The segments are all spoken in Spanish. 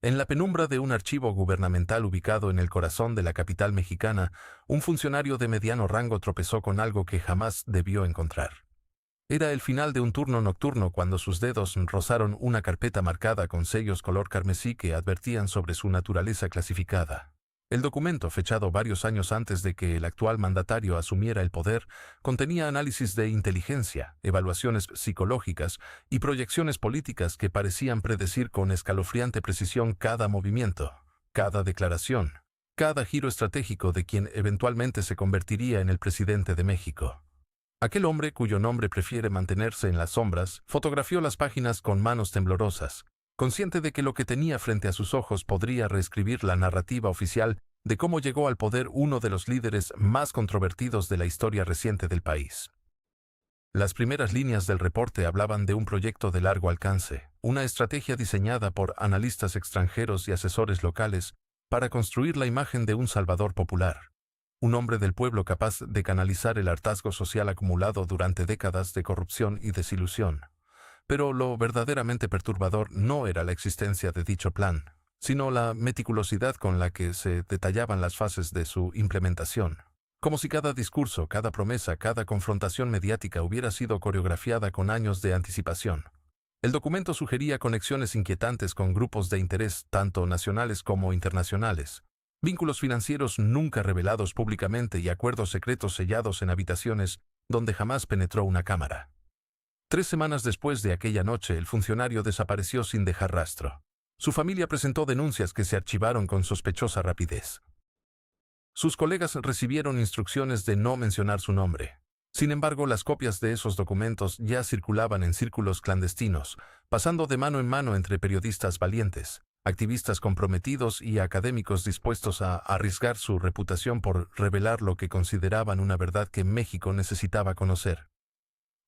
En la penumbra de un archivo gubernamental ubicado en el corazón de la capital mexicana, un funcionario de mediano rango tropezó con algo que jamás debió encontrar. Era el final de un turno nocturno cuando sus dedos rozaron una carpeta marcada con sellos color carmesí que advertían sobre su naturaleza clasificada. El documento, fechado varios años antes de que el actual mandatario asumiera el poder, contenía análisis de inteligencia, evaluaciones psicológicas y proyecciones políticas que parecían predecir con escalofriante precisión cada movimiento, cada declaración, cada giro estratégico de quien eventualmente se convertiría en el presidente de México. Aquel hombre, cuyo nombre prefiere mantenerse en las sombras, fotografió las páginas con manos temblorosas, consciente de que lo que tenía frente a sus ojos podría reescribir la narrativa oficial de cómo llegó al poder uno de los líderes más controvertidos de la historia reciente del país. Las primeras líneas del reporte hablaban de un proyecto de largo alcance, una estrategia diseñada por analistas extranjeros y asesores locales para construir la imagen de un salvador popular, un hombre del pueblo capaz de canalizar el hartazgo social acumulado durante décadas de corrupción y desilusión. Pero lo verdaderamente perturbador no era la existencia de dicho plan, sino la meticulosidad con la que se detallaban las fases de su implementación. Como si cada discurso, cada promesa, cada confrontación mediática hubiera sido coreografiada con años de anticipación. El documento sugería conexiones inquietantes con grupos de interés, tanto nacionales como internacionales, vínculos financieros nunca revelados públicamente y acuerdos secretos sellados en habitaciones donde jamás penetró una cámara. 3 semanas después de aquella noche, el funcionario desapareció sin dejar rastro. Su familia presentó denuncias que se archivaron con sospechosa rapidez. Sus colegas recibieron instrucciones de no mencionar su nombre. Sin embargo, las copias de esos documentos ya circulaban en círculos clandestinos, pasando de mano en mano entre periodistas valientes, activistas comprometidos y académicos dispuestos a arriesgar su reputación por revelar lo que consideraban una verdad que México necesitaba conocer.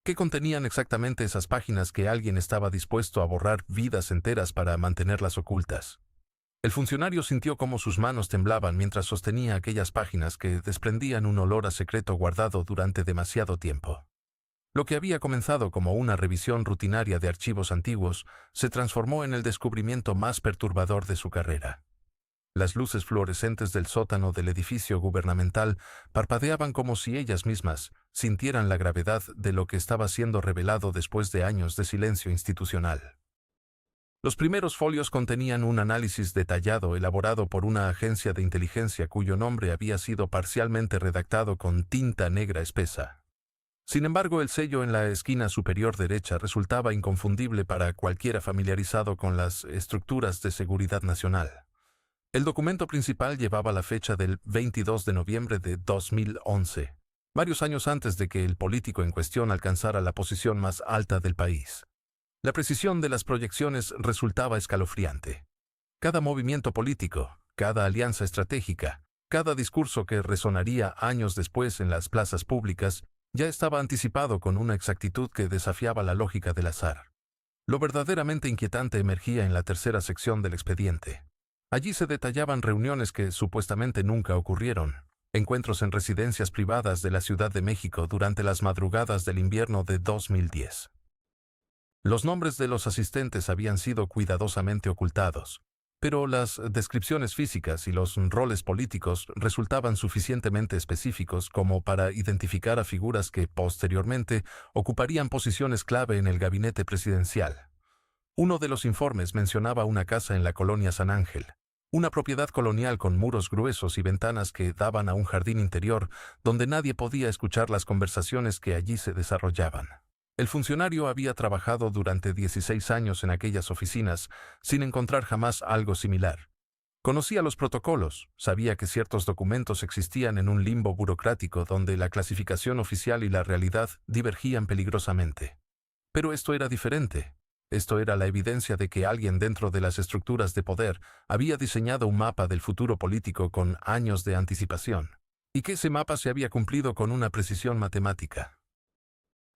¿Qué contenían exactamente esas páginas que alguien estaba dispuesto a borrar vidas enteras para mantenerlas ocultas? El funcionario sintió cómo sus manos temblaban mientras sostenía aquellas páginas que desprendían un olor a secreto guardado durante demasiado tiempo. Lo que había comenzado como una revisión rutinaria de archivos antiguos se transformó en el descubrimiento más perturbador de su carrera. Las luces fluorescentes del sótano del edificio gubernamental parpadeaban como si ellas mismas sintieran la gravedad de lo que estaba siendo revelado después de años de silencio institucional. Los primeros folios contenían un análisis detallado elaborado por una agencia de inteligencia cuyo nombre había sido parcialmente redactado con tinta negra espesa. Sin embargo, el sello en la esquina superior derecha resultaba inconfundible para cualquiera familiarizado con las estructuras de seguridad nacional. El documento principal llevaba la fecha del 22 de noviembre de 2011, varios años antes de que el político en cuestión alcanzara la posición más alta del país. La precisión de las proyecciones resultaba escalofriante. Cada movimiento político, cada alianza estratégica, cada discurso que resonaría años después en las plazas públicas, ya estaba anticipado con una exactitud que desafiaba la lógica del azar. Lo verdaderamente inquietante emergía en la tercera sección del expediente. Allí se detallaban reuniones que supuestamente nunca ocurrieron, encuentros en residencias privadas de la Ciudad de México durante las madrugadas del invierno de 2010. Los nombres de los asistentes habían sido cuidadosamente ocultados, pero las descripciones físicas y los roles políticos resultaban suficientemente específicos como para identificar a figuras que posteriormente ocuparían posiciones clave en el gabinete presidencial. Uno de los informes mencionaba una casa en la colonia San Ángel, una propiedad colonial con muros gruesos y ventanas que daban a un jardín interior donde nadie podía escuchar las conversaciones que allí se desarrollaban. El funcionario había trabajado durante 16 años en aquellas oficinas sin encontrar jamás algo similar. Conocía los protocolos, sabía que ciertos documentos existían en un limbo burocrático donde la clasificación oficial y la realidad divergían peligrosamente. Pero esto era diferente. Esto era la evidencia de que alguien dentro de las estructuras de poder había diseñado un mapa del futuro político con años de anticipación, y que ese mapa se había cumplido con una precisión matemática.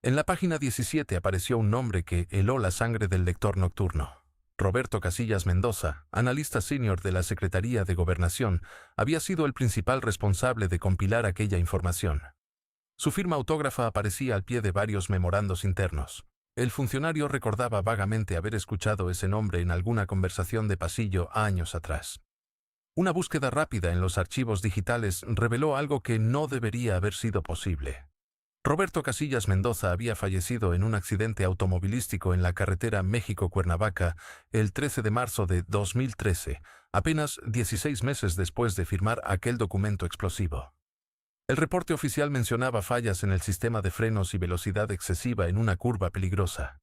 En la página 17 apareció un nombre que heló la sangre del lector nocturno. Roberto Casillas Mendoza, analista senior de la Secretaría de Gobernación, había sido el principal responsable de compilar aquella información. Su firma autógrafa aparecía al pie de varios memorandos internos. El funcionario recordaba vagamente haber escuchado ese nombre en alguna conversación de pasillo años atrás. Una búsqueda rápida en los archivos digitales reveló algo que no debería haber sido posible. Roberto Casillas Mendoza había fallecido en un accidente automovilístico en la carretera México-Cuernavaca el 13 de marzo de 2013, apenas 16 meses después de firmar aquel documento explosivo. El reporte oficial mencionaba fallas en el sistema de frenos y velocidad excesiva en una curva peligrosa.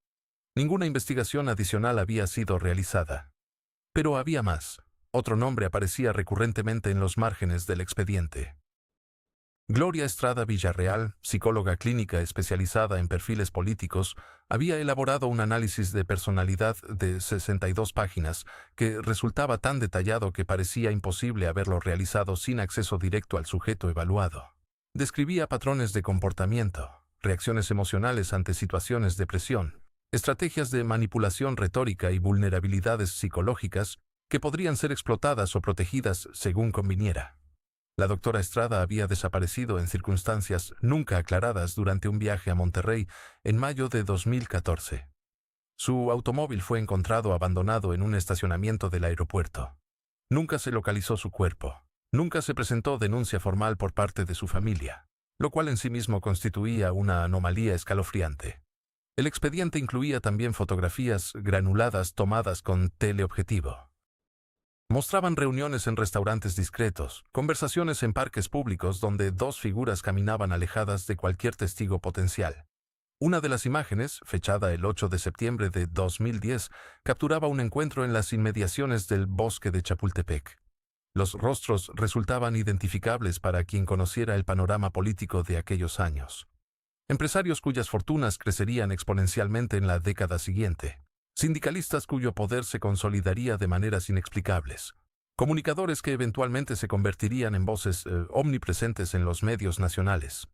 Ninguna investigación adicional había sido realizada. Pero había más. Otro nombre aparecía recurrentemente en los márgenes del expediente. Gloria Estrada Villarreal, psicóloga clínica especializada en perfiles políticos, había elaborado un análisis de personalidad de 62 páginas que resultaba tan detallado que parecía imposible haberlo realizado sin acceso directo al sujeto evaluado. Describía patrones de comportamiento, reacciones emocionales ante situaciones de presión, estrategias de manipulación retórica y vulnerabilidades psicológicas que podrían ser explotadas o protegidas según conviniera. La doctora Estrada había desaparecido en circunstancias nunca aclaradas durante un viaje a Monterrey en mayo de 2014. Su automóvil fue encontrado abandonado en un estacionamiento del aeropuerto. Nunca se localizó su cuerpo. Nunca se presentó denuncia formal por parte de su familia, lo cual en sí mismo constituía una anomalía escalofriante. El expediente incluía también fotografías granuladas tomadas con teleobjetivo. Mostraban reuniones en restaurantes discretos, conversaciones en parques públicos donde dos figuras caminaban alejadas de cualquier testigo potencial. Una de las imágenes, fechada el 8 de septiembre de 2010, capturaba un encuentro en las inmediaciones del bosque de Chapultepec. Los rostros resultaban identificables para quien conociera el panorama político de aquellos años. Empresarios cuyas fortunas crecerían exponencialmente en la década siguiente. Sindicalistas cuyo poder se consolidaría de maneras inexplicables. Comunicadores que eventualmente se convertirían en voces omnipresentes en los medios nacionales.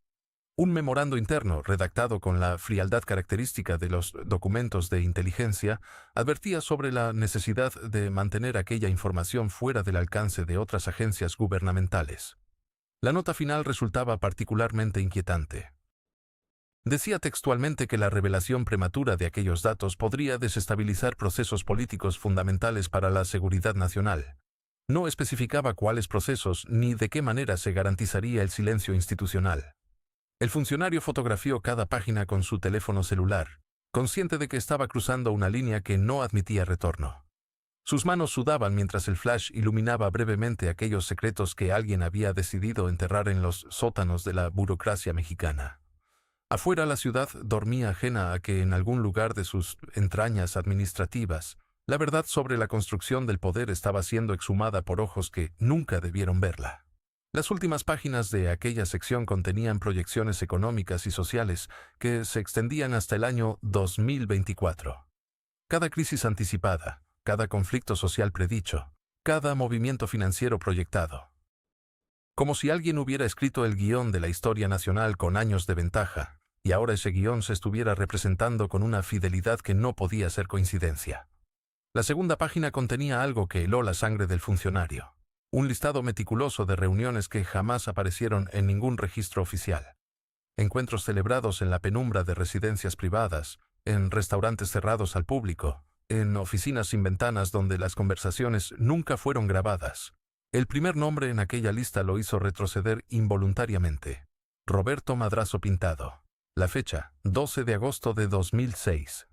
Un memorando interno, redactado con la frialdad característica de los documentos de inteligencia, advertía sobre la necesidad de mantener aquella información fuera del alcance de otras agencias gubernamentales. La nota final resultaba particularmente inquietante. Decía textualmente que la revelación prematura de aquellos datos podría desestabilizar procesos políticos fundamentales para la seguridad nacional. No especificaba cuáles procesos ni de qué manera se garantizaría el silencio institucional. El funcionario fotografió cada página con su teléfono celular, consciente de que estaba cruzando una línea que no admitía retorno. Sus manos sudaban mientras el flash iluminaba brevemente aquellos secretos que alguien había decidido enterrar en los sótanos de la burocracia mexicana. Afuera la ciudad dormía ajena a que en algún lugar de sus entrañas administrativas, la verdad sobre la construcción del poder estaba siendo exhumada por ojos que nunca debieron verla. Las últimas páginas de aquella sección contenían proyecciones económicas y sociales que se extendían hasta el año 2024. Cada crisis anticipada, cada conflicto social predicho, cada movimiento financiero proyectado. Como si alguien hubiera escrito el guión de la historia nacional con años de ventaja, y ahora ese guión se estuviera representando con una fidelidad que no podía ser coincidencia. La segunda página contenía algo que heló la sangre del funcionario. Un listado meticuloso de reuniones que jamás aparecieron en ningún registro oficial. Encuentros celebrados en la penumbra de residencias privadas, en restaurantes cerrados al público, en oficinas sin ventanas donde las conversaciones nunca fueron grabadas. El primer nombre en aquella lista lo hizo retroceder involuntariamente. Roberto Madrazo Pintado. La fecha, 12 de agosto de 2006.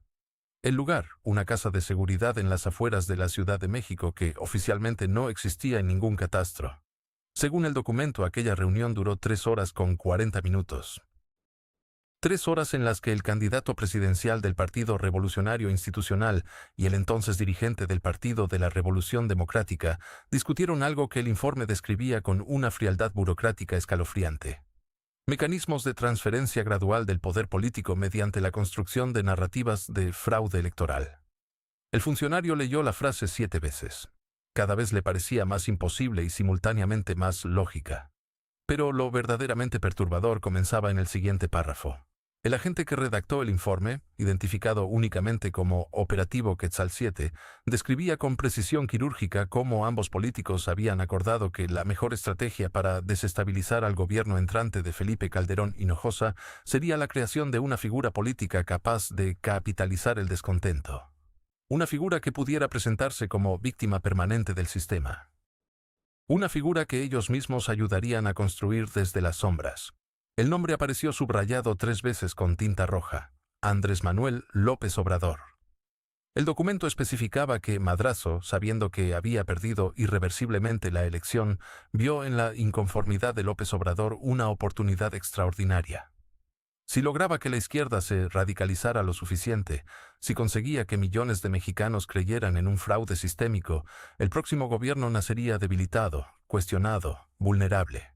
El lugar, una casa de seguridad en las afueras de la Ciudad de México que oficialmente no existía en ningún catastro. Según el documento, aquella reunión duró 3 horas con 40 minutos. 3 horas en las que el candidato presidencial del Partido Revolucionario Institucional y el entonces dirigente del Partido de la Revolución Democrática discutieron algo que el informe describía con una frialdad burocrática escalofriante. Mecanismos de transferencia gradual del poder político mediante la construcción de narrativas de fraude electoral. El funcionario leyó la frase 7 veces. Cada vez le parecía más imposible y simultáneamente más lógica. Pero lo verdaderamente perturbador comenzaba en el siguiente párrafo. El agente que redactó el informe, identificado únicamente como Operativo Quetzal 7, describía con precisión quirúrgica cómo ambos políticos habían acordado que la mejor estrategia para desestabilizar al gobierno entrante de Felipe Calderón Hinojosa sería la creación de una figura política capaz de capitalizar el descontento. Una figura que pudiera presentarse como víctima permanente del sistema. Una figura que ellos mismos ayudarían a construir desde las sombras. El nombre apareció subrayado 3 veces con tinta roja: Andrés Manuel López Obrador. El documento especificaba que Madrazo, sabiendo que había perdido irreversiblemente la elección, vio en la inconformidad de López Obrador una oportunidad extraordinaria. Si lograba que la izquierda se radicalizara lo suficiente, si conseguía que millones de mexicanos creyeran en un fraude sistémico, el próximo gobierno nacería debilitado, cuestionado, vulnerable.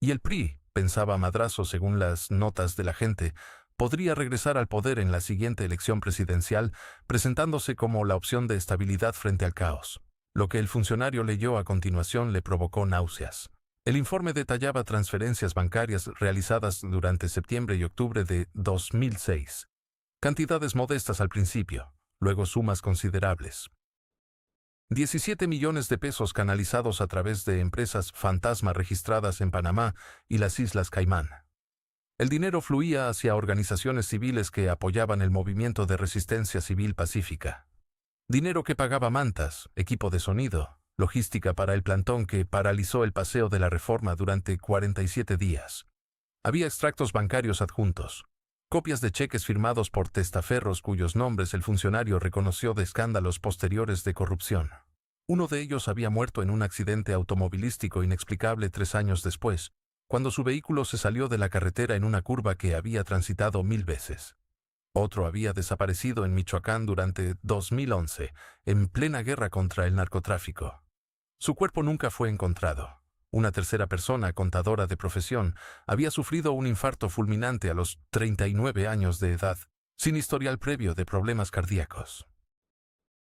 Y el PRI, pensaba Madrazo según las notas de la gente, podría regresar al poder en la siguiente elección presidencial, presentándose como la opción de estabilidad frente al caos. Lo que el funcionario leyó a continuación le provocó náuseas. El informe detallaba transferencias bancarias realizadas durante septiembre y octubre de 2006. Cantidades modestas al principio, luego sumas considerables. 17 millones de pesos canalizados a través de empresas fantasma registradas en Panamá y las Islas Caimán. El dinero fluía hacia organizaciones civiles que apoyaban el movimiento de resistencia civil pacífica. Dinero que pagaba mantas, equipo de sonido, logística para el plantón que paralizó el paseo de la Reforma durante 47 días. Había extractos bancarios adjuntos, copias de cheques firmados por testaferros cuyos nombres el funcionario reconoció de escándalos posteriores de corrupción. Uno de ellos había muerto en un accidente automovilístico inexplicable 3 años después, cuando su vehículo se salió de la carretera en una curva que había transitado 1000 veces. Otro había desaparecido en Michoacán durante 2011, en plena guerra contra el narcotráfico. Su cuerpo nunca fue encontrado. Una tercera persona, contadora de profesión, había sufrido un infarto fulminante a los 39 años de edad, sin historial previo de problemas cardíacos.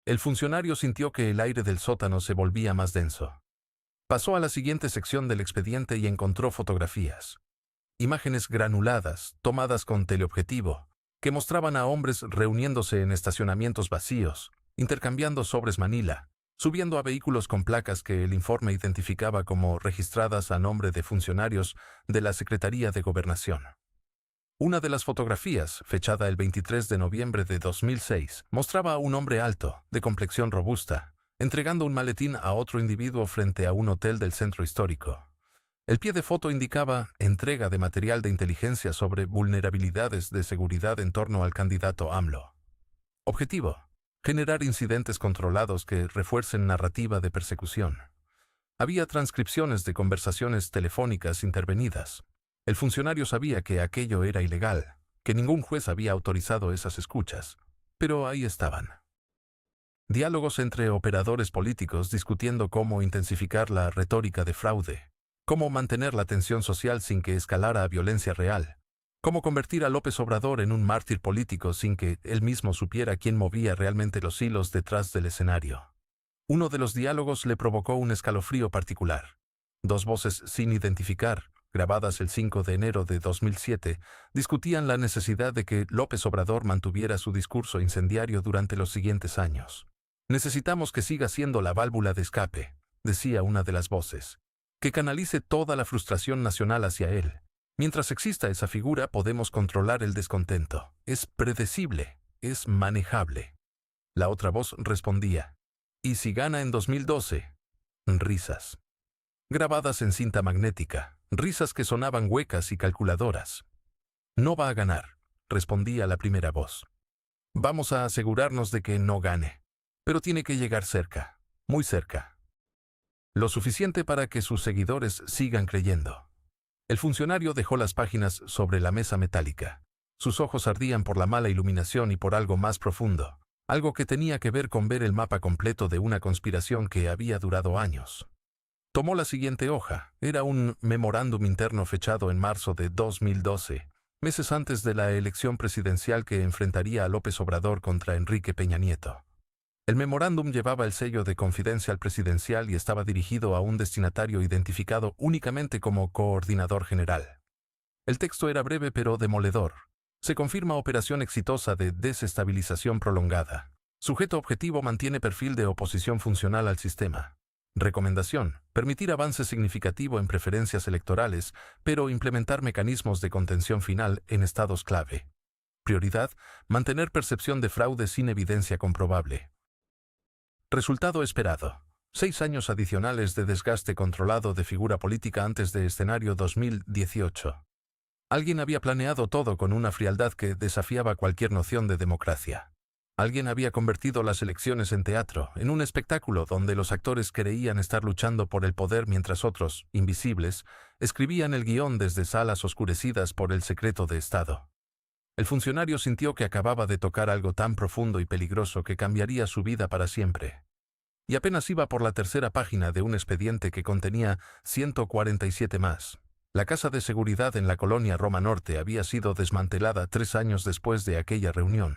El funcionario sintió que el aire del sótano se volvía más denso. Pasó a la siguiente sección del expediente y encontró fotografías. Imágenes granuladas, tomadas con teleobjetivo, que mostraban a hombres reuniéndose en estacionamientos vacíos, intercambiando sobres Manila, subiendo a vehículos con placas que el informe identificaba como registradas a nombre de funcionarios de la Secretaría de Gobernación. Una de las fotografías, fechada el 23 de noviembre de 2006, mostraba a un hombre alto, de complexión robusta, entregando un maletín a otro individuo frente a un hotel del centro histórico. El pie de foto indicaba entrega de material de inteligencia sobre vulnerabilidades de seguridad en torno al candidato AMLO. Objetivo: generar incidentes controlados que refuercen narrativa de persecución. Había transcripciones de conversaciones telefónicas intervenidas. El funcionario sabía que aquello era ilegal, que ningún juez había autorizado esas escuchas, pero ahí estaban. Diálogos entre operadores políticos discutiendo cómo intensificar la retórica de fraude, cómo mantener la tensión social sin que escalara a violencia real, cómo convertir a López Obrador en un mártir político sin que él mismo supiera quién movía realmente los hilos detrás del escenario. Uno de los diálogos le provocó un escalofrío particular. 2 voces sin identificar, grabadas el 5 de enero de 2007, discutían la necesidad de que López Obrador mantuviera su discurso incendiario durante los siguientes años. Necesitamos que siga siendo la válvula de escape, decía una de las voces, que canalice toda la frustración nacional hacia él. Mientras exista esa figura podemos controlar el descontento. Es predecible, es manejable. La otra voz respondía, ¿y si gana en 2012? Risas. Grabadas en cinta magnética, risas que sonaban huecas y calculadoras. No va a ganar, respondía la primera voz. Vamos a asegurarnos de que no gane, pero tiene que llegar cerca, muy cerca. Lo suficiente para que sus seguidores sigan creyendo. El funcionario dejó las páginas sobre la mesa metálica. Sus ojos ardían por la mala iluminación y por algo más profundo, algo que tenía que ver con ver el mapa completo de una conspiración que había durado años. Tomó la siguiente hoja. Era un memorándum interno fechado en marzo de 2012, meses antes de la elección presidencial que enfrentaría a López Obrador contra Enrique Peña Nieto. El memorándum llevaba el sello de Confidencial Presidencial y estaba dirigido a un destinatario identificado únicamente como Coordinador General. El texto era breve pero demoledor. Se confirma operación exitosa de desestabilización prolongada. Sujeto objetivo mantiene perfil de oposición funcional al sistema. Recomendación: permitir avance significativo en preferencias electorales, pero implementar mecanismos de contención final en estados clave. Prioridad: mantener percepción de fraude sin evidencia comprobable. Resultado esperado: 6 años adicionales de desgaste controlado de figura política antes de escenario 2018. Alguien había planeado todo con una frialdad que desafiaba cualquier noción de democracia. Alguien había convertido las elecciones en teatro, en un espectáculo donde los actores creían estar luchando por el poder mientras otros, invisibles, escribían el guión desde salas oscurecidas por el secreto de Estado. El funcionario sintió que acababa de tocar algo tan profundo y peligroso que cambiaría su vida para siempre. Y apenas iba por la tercera página de un expediente que contenía 147 más. La casa de seguridad en la colonia Roma Norte había sido desmantelada 3 años después de aquella reunión.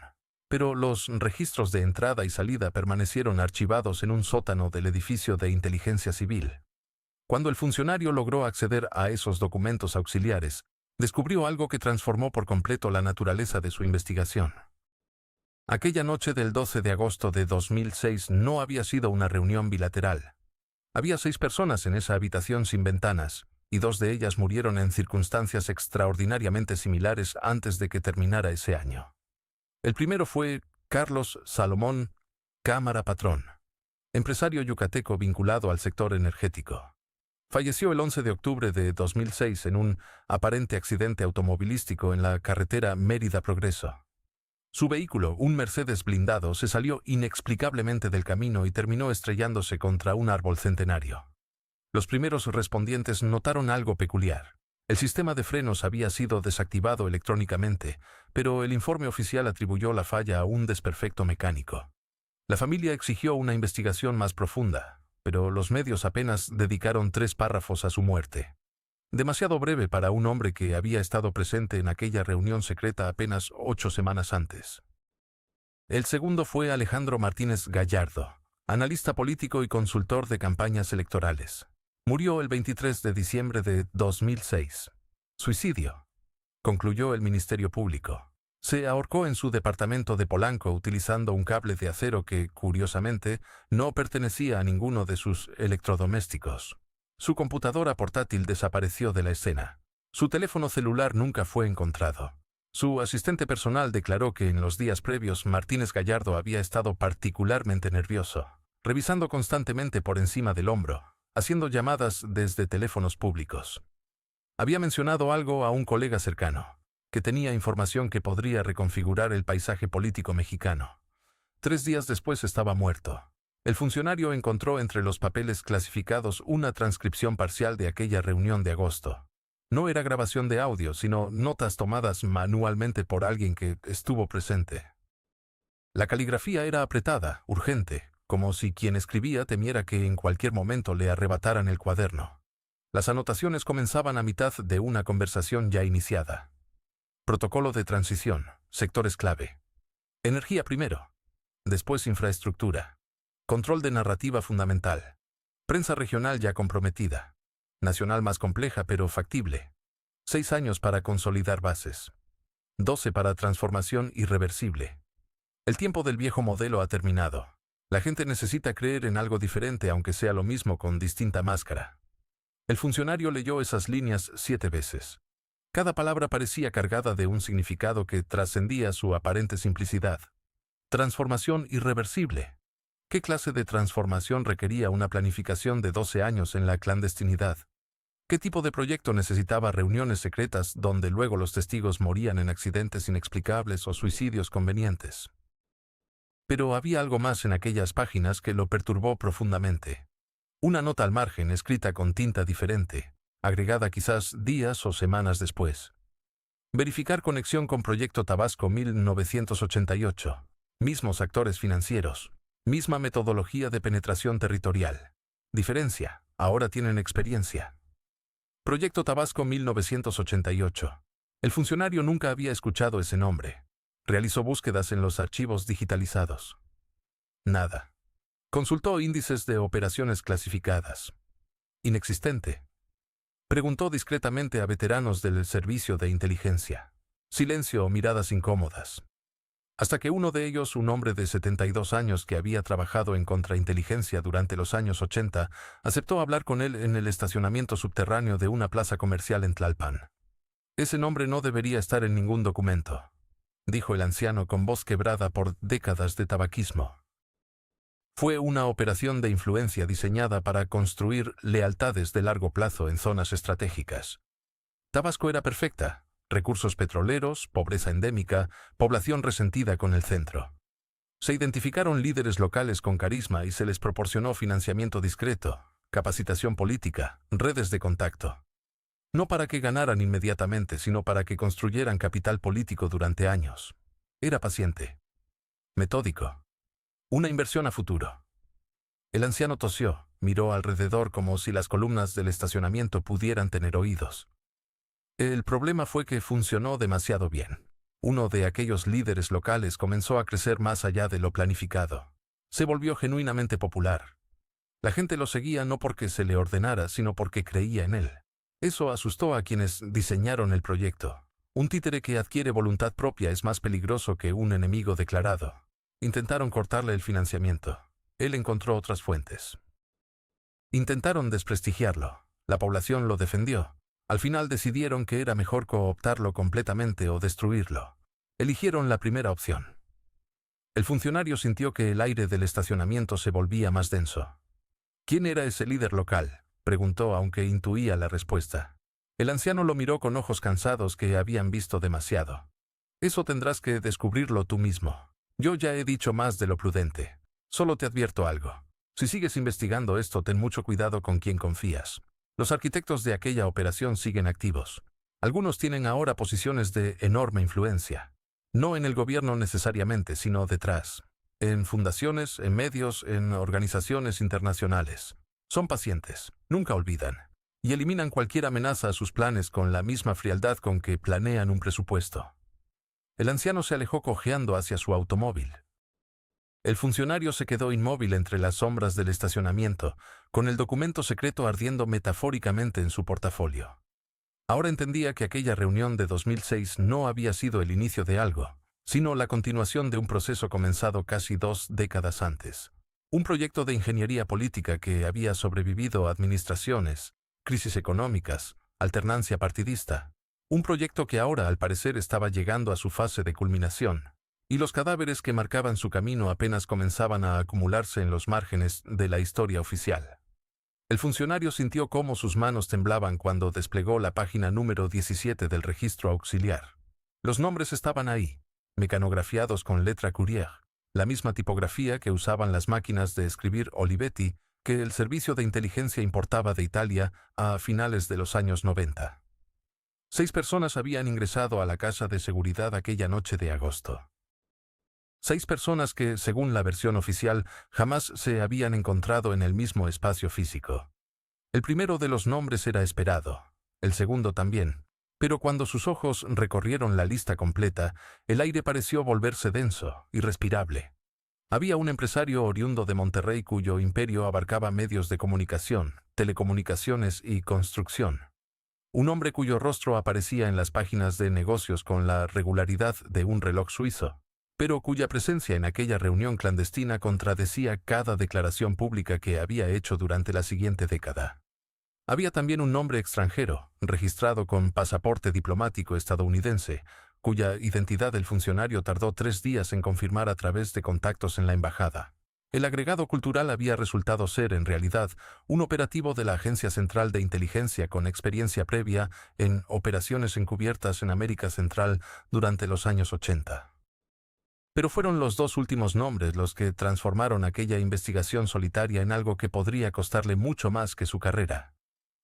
Pero los registros de entrada y salida permanecieron archivados en un sótano del edificio de inteligencia civil. Cuando el funcionario logró acceder a esos documentos auxiliares, descubrió algo que transformó por completo la naturaleza de su investigación. Aquella noche del 12 de agosto de 2006 no había sido una reunión bilateral. Había 6 personas en esa habitación sin ventanas, y 2 de ellas murieron en circunstancias extraordinariamente similares antes de que terminara ese año. El primero fue Carlos Salomón Cámara Patrón, empresario yucateco vinculado al sector energético. Falleció el 11 de octubre de 2006 en un aparente accidente automovilístico en la carretera Mérida-Progreso. Su vehículo, un Mercedes blindado, se salió inexplicablemente del camino y terminó estrellándose contra un árbol centenario. Los primeros respondientes notaron algo peculiar. El sistema de frenos había sido desactivado electrónicamente, pero el informe oficial atribuyó la falla a un desperfecto mecánico. La familia exigió una investigación más profunda, pero los medios apenas dedicaron 3 párrafos a su muerte. Demasiado breve para un hombre que había estado presente en aquella reunión secreta apenas 8 semanas antes. El segundo fue Alejandro Martínez Gallardo, analista político y consultor de campañas electorales. Murió el 23 de diciembre de 2006. Suicidio, concluyó el Ministerio Público. Se ahorcó en su departamento de Polanco utilizando un cable de acero que, curiosamente, no pertenecía a ninguno de sus electrodomésticos. Su computadora portátil desapareció de la escena. Su teléfono celular nunca fue encontrado. Su asistente personal declaró que en los días previos Martínez Gallardo había estado particularmente nervioso, revisando constantemente por encima del hombro, haciendo llamadas desde teléfonos públicos. Había mencionado algo a un colega cercano, que tenía información que podría reconfigurar el paisaje político mexicano. 3 días después estaba muerto. El funcionario encontró entre los papeles clasificados una transcripción parcial de aquella reunión de agosto. No era grabación de audio, sino notas tomadas manualmente por alguien que estuvo presente. La caligrafía era apretada, urgente, como si quien escribía temiera que en cualquier momento le arrebataran el cuaderno. Las anotaciones comenzaban a mitad de una conversación ya iniciada. Protocolo de transición, sectores clave. Energía primero, después infraestructura. Control de narrativa fundamental. Prensa regional ya comprometida. Nacional más compleja pero factible. 6 años para consolidar bases. 12 para transformación irreversible. El tiempo del viejo modelo ha terminado. La gente necesita creer en algo diferente aunque sea lo mismo con distinta máscara. El funcionario leyó esas líneas 7 veces. Cada palabra parecía cargada de un significado que trascendía su aparente simplicidad. Transformación irreversible. ¿Qué clase de transformación requería una planificación de 12 años en la clandestinidad? ¿Qué tipo de proyecto necesitaba reuniones secretas donde luego los testigos morían en accidentes inexplicables o suicidios convenientes? Pero había algo más en aquellas páginas que lo perturbó profundamente. Una nota al margen escrita con tinta diferente, agregada quizás días o semanas después. Verificar conexión con Proyecto Tabasco 1988. Mismos actores financieros. Misma metodología de penetración territorial. Diferencia, ahora tienen experiencia. Proyecto Tabasco 1988. El funcionario nunca había escuchado ese nombre. Realizó búsquedas en los archivos digitalizados. Nada. Consultó índices de operaciones clasificadas. Inexistente. Preguntó discretamente a veteranos del servicio de inteligencia. Silencio o miradas incómodas. Hasta que uno de ellos, un hombre de 72 años que había trabajado en contrainteligencia durante los años 80, aceptó hablar con él en el estacionamiento subterráneo de una plaza comercial en Tlalpan. «Ese nombre no debería estar en ningún documento», dijo el anciano con voz quebrada por décadas de tabaquismo. Fue una operación de influencia diseñada para construir lealtades de largo plazo en zonas estratégicas. Tabasco era perfecta. Recursos petroleros, pobreza endémica, población resentida con el centro. Se identificaron líderes locales con carisma y se les proporcionó financiamiento discreto, capacitación política, redes de contacto. No para que ganaran inmediatamente, sino para que construyeran capital político durante años. Era paciente. Metódico. Una inversión a futuro. El anciano tosió, miró alrededor como si las columnas del estacionamiento pudieran tener oídos. El problema fue que funcionó demasiado bien. Uno de aquellos líderes locales comenzó a crecer más allá de lo planificado. Se volvió genuinamente popular. La gente lo seguía no porque se le ordenara, sino porque creía en él. Eso asustó a quienes diseñaron el proyecto. Un títere que adquiere voluntad propia es más peligroso que un enemigo declarado. Intentaron cortarle el financiamiento. Él encontró otras fuentes. Intentaron desprestigiarlo. La población lo defendió. Al final decidieron que era mejor cooptarlo completamente o destruirlo. Eligieron la primera opción. El funcionario sintió que el aire del estacionamiento se volvía más denso. ¿Quién era ese líder local?, preguntó, aunque intuía la respuesta. El anciano lo miró con ojos cansados que habían visto demasiado. Eso tendrás que descubrirlo tú mismo. Yo ya he dicho más de lo prudente. Solo te advierto algo. Si sigues investigando esto, ten mucho cuidado con quién confías. Los arquitectos de aquella operación siguen activos. Algunos tienen ahora posiciones de enorme influencia. No en el gobierno necesariamente, sino detrás. En fundaciones, en medios, en organizaciones internacionales. Son pacientes, nunca olvidan. Y eliminan cualquier amenaza a sus planes con la misma frialdad con que planean un presupuesto. El anciano se alejó cojeando hacia su automóvil. El funcionario se quedó inmóvil entre las sombras del estacionamiento, con el documento secreto ardiendo metafóricamente en su portafolio. Ahora entendía que aquella reunión de 2006 no había sido el inicio de algo, sino la continuación de un proceso comenzado casi 2 décadas antes. Un proyecto de ingeniería política que había sobrevivido a administraciones, crisis económicas, alternancia partidista. Un proyecto que ahora, al parecer, estaba llegando a su fase de culminación. Y los cadáveres que marcaban su camino apenas comenzaban a acumularse en los márgenes de la historia oficial. El funcionario sintió cómo sus manos temblaban cuando desplegó la página número 17 del registro auxiliar. Los nombres estaban ahí, mecanografiados con letra Courier, la misma tipografía que usaban las máquinas de escribir Olivetti que el servicio de inteligencia importaba de Italia a finales de los años 90. 6 personas habían ingresado a la casa de seguridad aquella noche de agosto. 6 personas que, según la versión oficial, jamás se habían encontrado en el mismo espacio físico. El primero de los nombres era esperado, el segundo también, pero cuando sus ojos recorrieron la lista completa, el aire pareció volverse denso, irrespirable. Había un empresario oriundo de Monterrey cuyo imperio abarcaba medios de comunicación, telecomunicaciones y construcción. Un hombre cuyo rostro aparecía en las páginas de negocios con la regularidad de un reloj suizo, pero cuya presencia en aquella reunión clandestina contradecía cada declaración pública que había hecho durante la siguiente década. Había también un nombre extranjero, registrado con pasaporte diplomático estadounidense, cuya identidad el funcionario tardó 3 días en confirmar a través de contactos en la embajada. El agregado cultural había resultado ser, en realidad, un operativo de la Agencia Central de Inteligencia con experiencia previa en operaciones encubiertas en América Central durante los años 80. Pero fueron los 2 últimos nombres los que transformaron aquella investigación solitaria en algo que podría costarle mucho más que su carrera.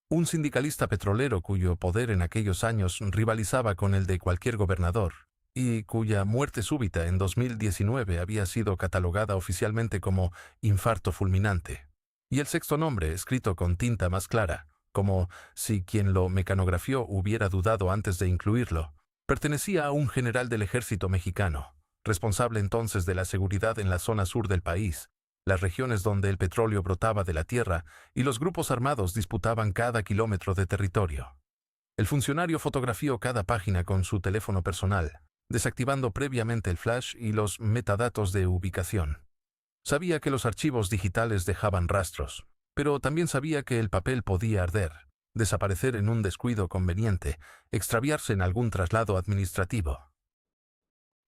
Un sindicalista petrolero cuyo poder en aquellos años rivalizaba con el de cualquier gobernador, y cuya muerte súbita en 2019 había sido catalogada oficialmente como infarto fulminante. Y el 6º nombre, escrito con tinta más clara, como si quien lo mecanografió hubiera dudado antes de incluirlo, pertenecía a un general del ejército mexicano, responsable entonces de la seguridad en la zona sur del país, las regiones donde el petróleo brotaba de la tierra y los grupos armados disputaban cada kilómetro de territorio. El funcionario fotografió cada página con su teléfono personal, desactivando previamente el flash y los metadatos de ubicación. Sabía que los archivos digitales dejaban rastros, pero también sabía que el papel podía arder, desaparecer en un descuido conveniente, extraviarse en algún traslado administrativo.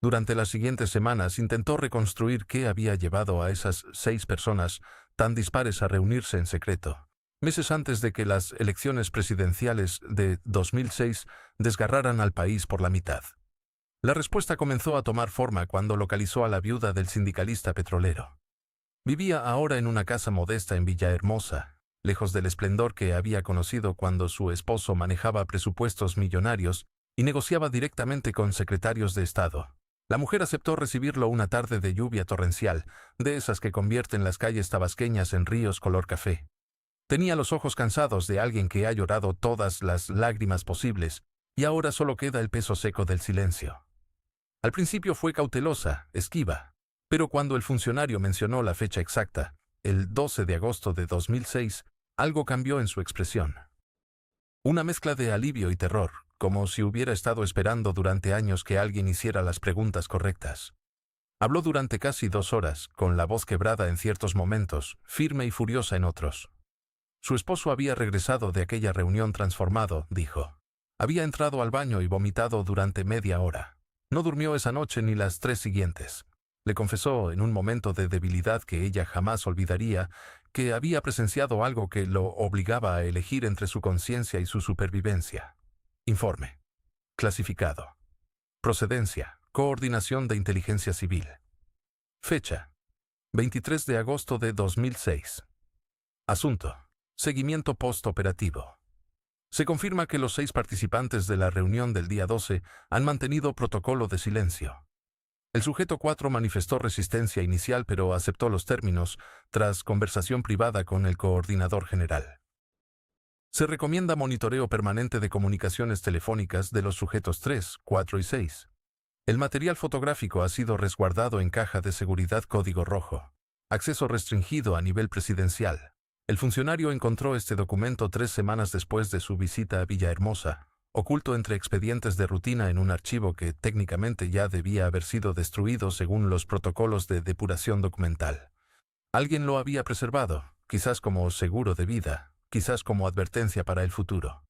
Durante las siguientes semanas intentó reconstruir qué había llevado a esas 6 personas tan dispares a reunirse en secreto, meses antes de que las elecciones presidenciales de 2006 desgarraran al país por la mitad. La respuesta comenzó a tomar forma cuando localizó a la viuda del sindicalista petrolero. Vivía ahora en una casa modesta en Villahermosa, lejos del esplendor que había conocido cuando su esposo manejaba presupuestos millonarios y negociaba directamente con secretarios de Estado. La mujer aceptó recibirlo una tarde de lluvia torrencial, de esas que convierten las calles tabasqueñas en ríos color café. Tenía los ojos cansados de alguien que ha llorado todas las lágrimas posibles, y ahora solo queda el peso seco del silencio. Al principio fue cautelosa, esquiva, pero cuando el funcionario mencionó la fecha exacta, el 12 de agosto de 2006, algo cambió en su expresión. Una mezcla de alivio y terror, como si hubiera estado esperando durante años que alguien hiciera las preguntas correctas. Habló durante casi 2 horas, con la voz quebrada en ciertos momentos, firme y furiosa en otros. Su esposo había regresado de aquella reunión transformado, dijo. Había entrado al baño y vomitado durante media hora. No durmió esa noche ni las 3 siguientes. Le confesó, en un momento de debilidad que ella jamás olvidaría, que había presenciado algo que lo obligaba a elegir entre su conciencia y su supervivencia. Informe. Clasificado. Procedencia. Coordinación de Inteligencia Civil. Fecha. 23 de agosto de 2006. Asunto. Seguimiento postoperativo. Se confirma que los 6 participantes de la reunión del día 12 han mantenido protocolo de silencio. El sujeto 4 manifestó resistencia inicial pero aceptó los términos tras conversación privada con el coordinador general. Se recomienda monitoreo permanente de comunicaciones telefónicas de los sujetos 3, 4 y 6. El material fotográfico ha sido resguardado en caja de seguridad código rojo. Acceso restringido a nivel presidencial. El funcionario encontró este documento 3 semanas después de su visita a Villahermosa, oculto entre expedientes de rutina en un archivo que técnicamente ya debía haber sido destruido según los protocolos de depuración documental. Alguien lo había preservado, quizás como seguro de vida, quizás como advertencia para el futuro.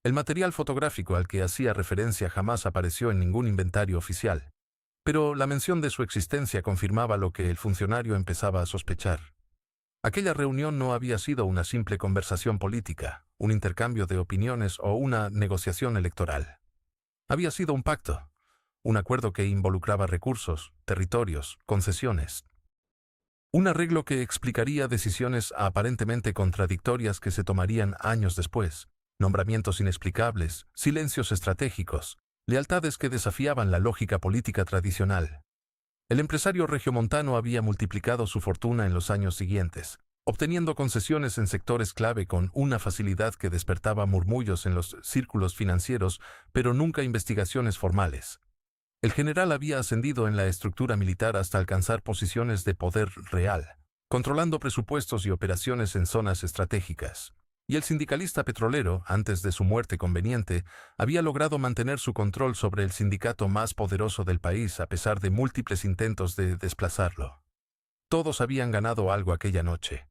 El material fotográfico al que hacía referencia jamás apareció en ningún inventario oficial, pero la mención de su existencia confirmaba lo que el funcionario empezaba a sospechar. Aquella reunión no había sido una simple conversación política, un intercambio de opiniones o una negociación electoral. Había sido un pacto, un acuerdo que involucraba recursos, territorios, concesiones. Un arreglo que explicaría decisiones aparentemente contradictorias que se tomarían años después, nombramientos inexplicables, silencios estratégicos, lealtades que desafiaban la lógica política tradicional. El empresario regiomontano había multiplicado su fortuna en los años siguientes, obteniendo concesiones en sectores clave con una facilidad que despertaba murmullos en los círculos financieros, pero nunca investigaciones formales. El general había ascendido en la estructura militar hasta alcanzar posiciones de poder real, controlando presupuestos y operaciones en zonas estratégicas. Y el sindicalista petrolero, antes de su muerte conveniente, había logrado mantener su control sobre el sindicato más poderoso del país a pesar de múltiples intentos de desplazarlo. Todos habían ganado algo aquella noche.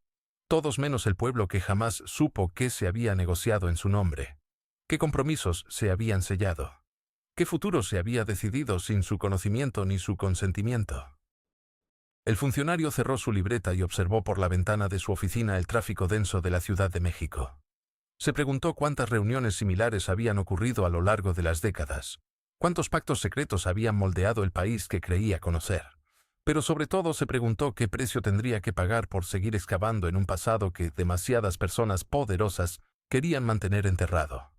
Todos menos el pueblo que jamás supo qué se había negociado en su nombre. Qué compromisos se habían sellado. Qué futuro se había decidido sin su conocimiento ni su consentimiento. El funcionario cerró su libreta y observó por la ventana de su oficina el tráfico denso de la Ciudad de México. Se preguntó cuántas reuniones similares habían ocurrido a lo largo de las décadas, cuántos pactos secretos habían moldeado el país que creía conocer. Pero sobre todo se preguntó qué precio tendría que pagar por seguir excavando en un pasado que demasiadas personas poderosas querían mantener enterrado.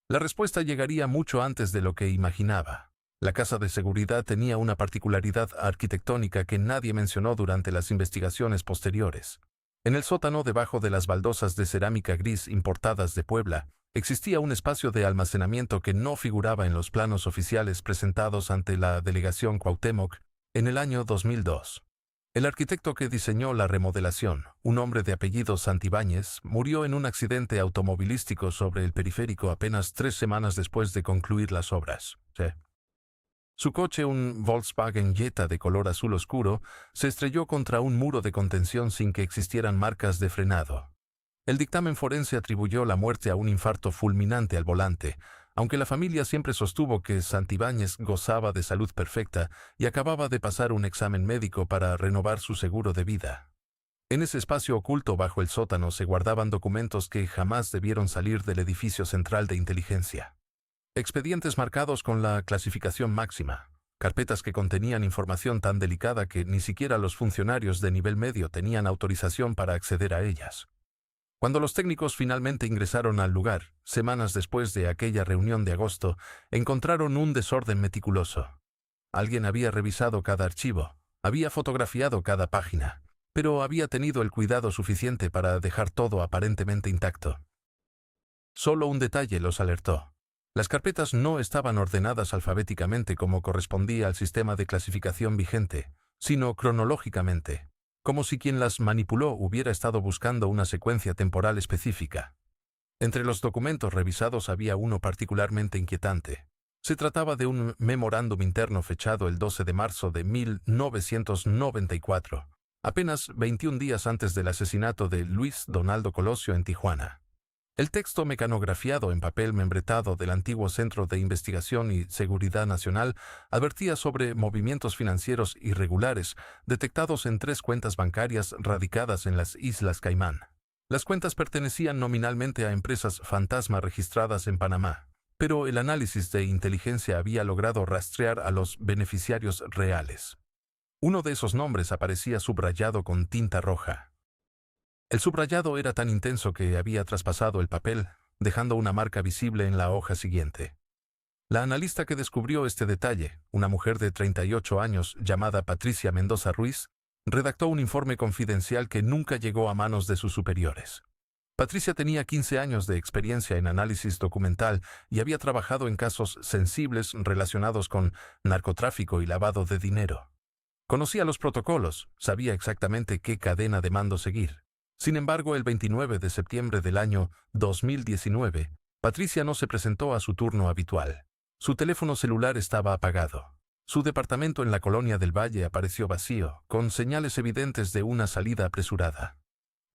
La respuesta llegaría mucho antes de lo que imaginaba. La casa de seguridad tenía una particularidad arquitectónica que nadie mencionó durante las investigaciones posteriores. En el sótano, debajo de las baldosas de cerámica gris importadas de Puebla, existía un espacio de almacenamiento que no figuraba en los planos oficiales presentados ante la delegación Cuauhtémoc en el año 2002. El arquitecto que diseñó la remodelación, un hombre de apellido Santibáñez, murió en un accidente automovilístico sobre el periférico apenas 3 semanas después de concluir las obras. Sí. Su coche, un Volkswagen Jetta de color azul oscuro, se estrelló contra un muro de contención sin que existieran marcas de frenado. El dictamen forense atribuyó la muerte a un infarto fulminante al volante, aunque la familia siempre sostuvo que Santibáñez gozaba de salud perfecta y acababa de pasar un examen médico para renovar su seguro de vida. En ese espacio oculto bajo el sótano se guardaban documentos que jamás debieron salir del edificio central de inteligencia. Expedientes marcados con la clasificación máxima, carpetas que contenían información tan delicada que ni siquiera los funcionarios de nivel medio tenían autorización para acceder a ellas. Cuando los técnicos finalmente ingresaron al lugar, semanas después de aquella reunión de agosto, encontraron un desorden meticuloso. Alguien había revisado cada archivo, había fotografiado cada página, pero había tenido el cuidado suficiente para dejar todo aparentemente intacto. Solo un detalle los alertó. Las carpetas no estaban ordenadas alfabéticamente como correspondía al sistema de clasificación vigente, sino cronológicamente, como si quien las manipuló hubiera estado buscando una secuencia temporal específica. Entre los documentos revisados había uno particularmente inquietante. Se trataba de un memorándum interno fechado el 12 de marzo de 1994, apenas 21 días antes del asesinato de Luis Donaldo Colosio en Tijuana. El texto mecanografiado en papel membretado del antiguo Centro de Investigación y Seguridad Nacional advertía sobre movimientos financieros irregulares detectados en 3 cuentas bancarias radicadas en las Islas Caimán. Las cuentas pertenecían nominalmente a empresas fantasma registradas en Panamá, pero el análisis de inteligencia había logrado rastrear a los beneficiarios reales. Uno de esos nombres aparecía subrayado con tinta roja. El subrayado era tan intenso que había traspasado el papel, dejando una marca visible en la hoja siguiente. La analista que descubrió este detalle, una mujer de 38 años llamada Patricia Mendoza Ruiz, redactó un informe confidencial que nunca llegó a manos de sus superiores. Patricia tenía 15 años de experiencia en análisis documental y había trabajado en casos sensibles relacionados con narcotráfico y lavado de dinero. Conocía los protocolos, sabía exactamente qué cadena de mando seguir. Sin embargo, el 29 de septiembre del año 2019, Patricia no se presentó a su turno habitual. Su teléfono celular estaba apagado. Su departamento en la colonia del Valle apareció vacío, con señales evidentes de una salida apresurada.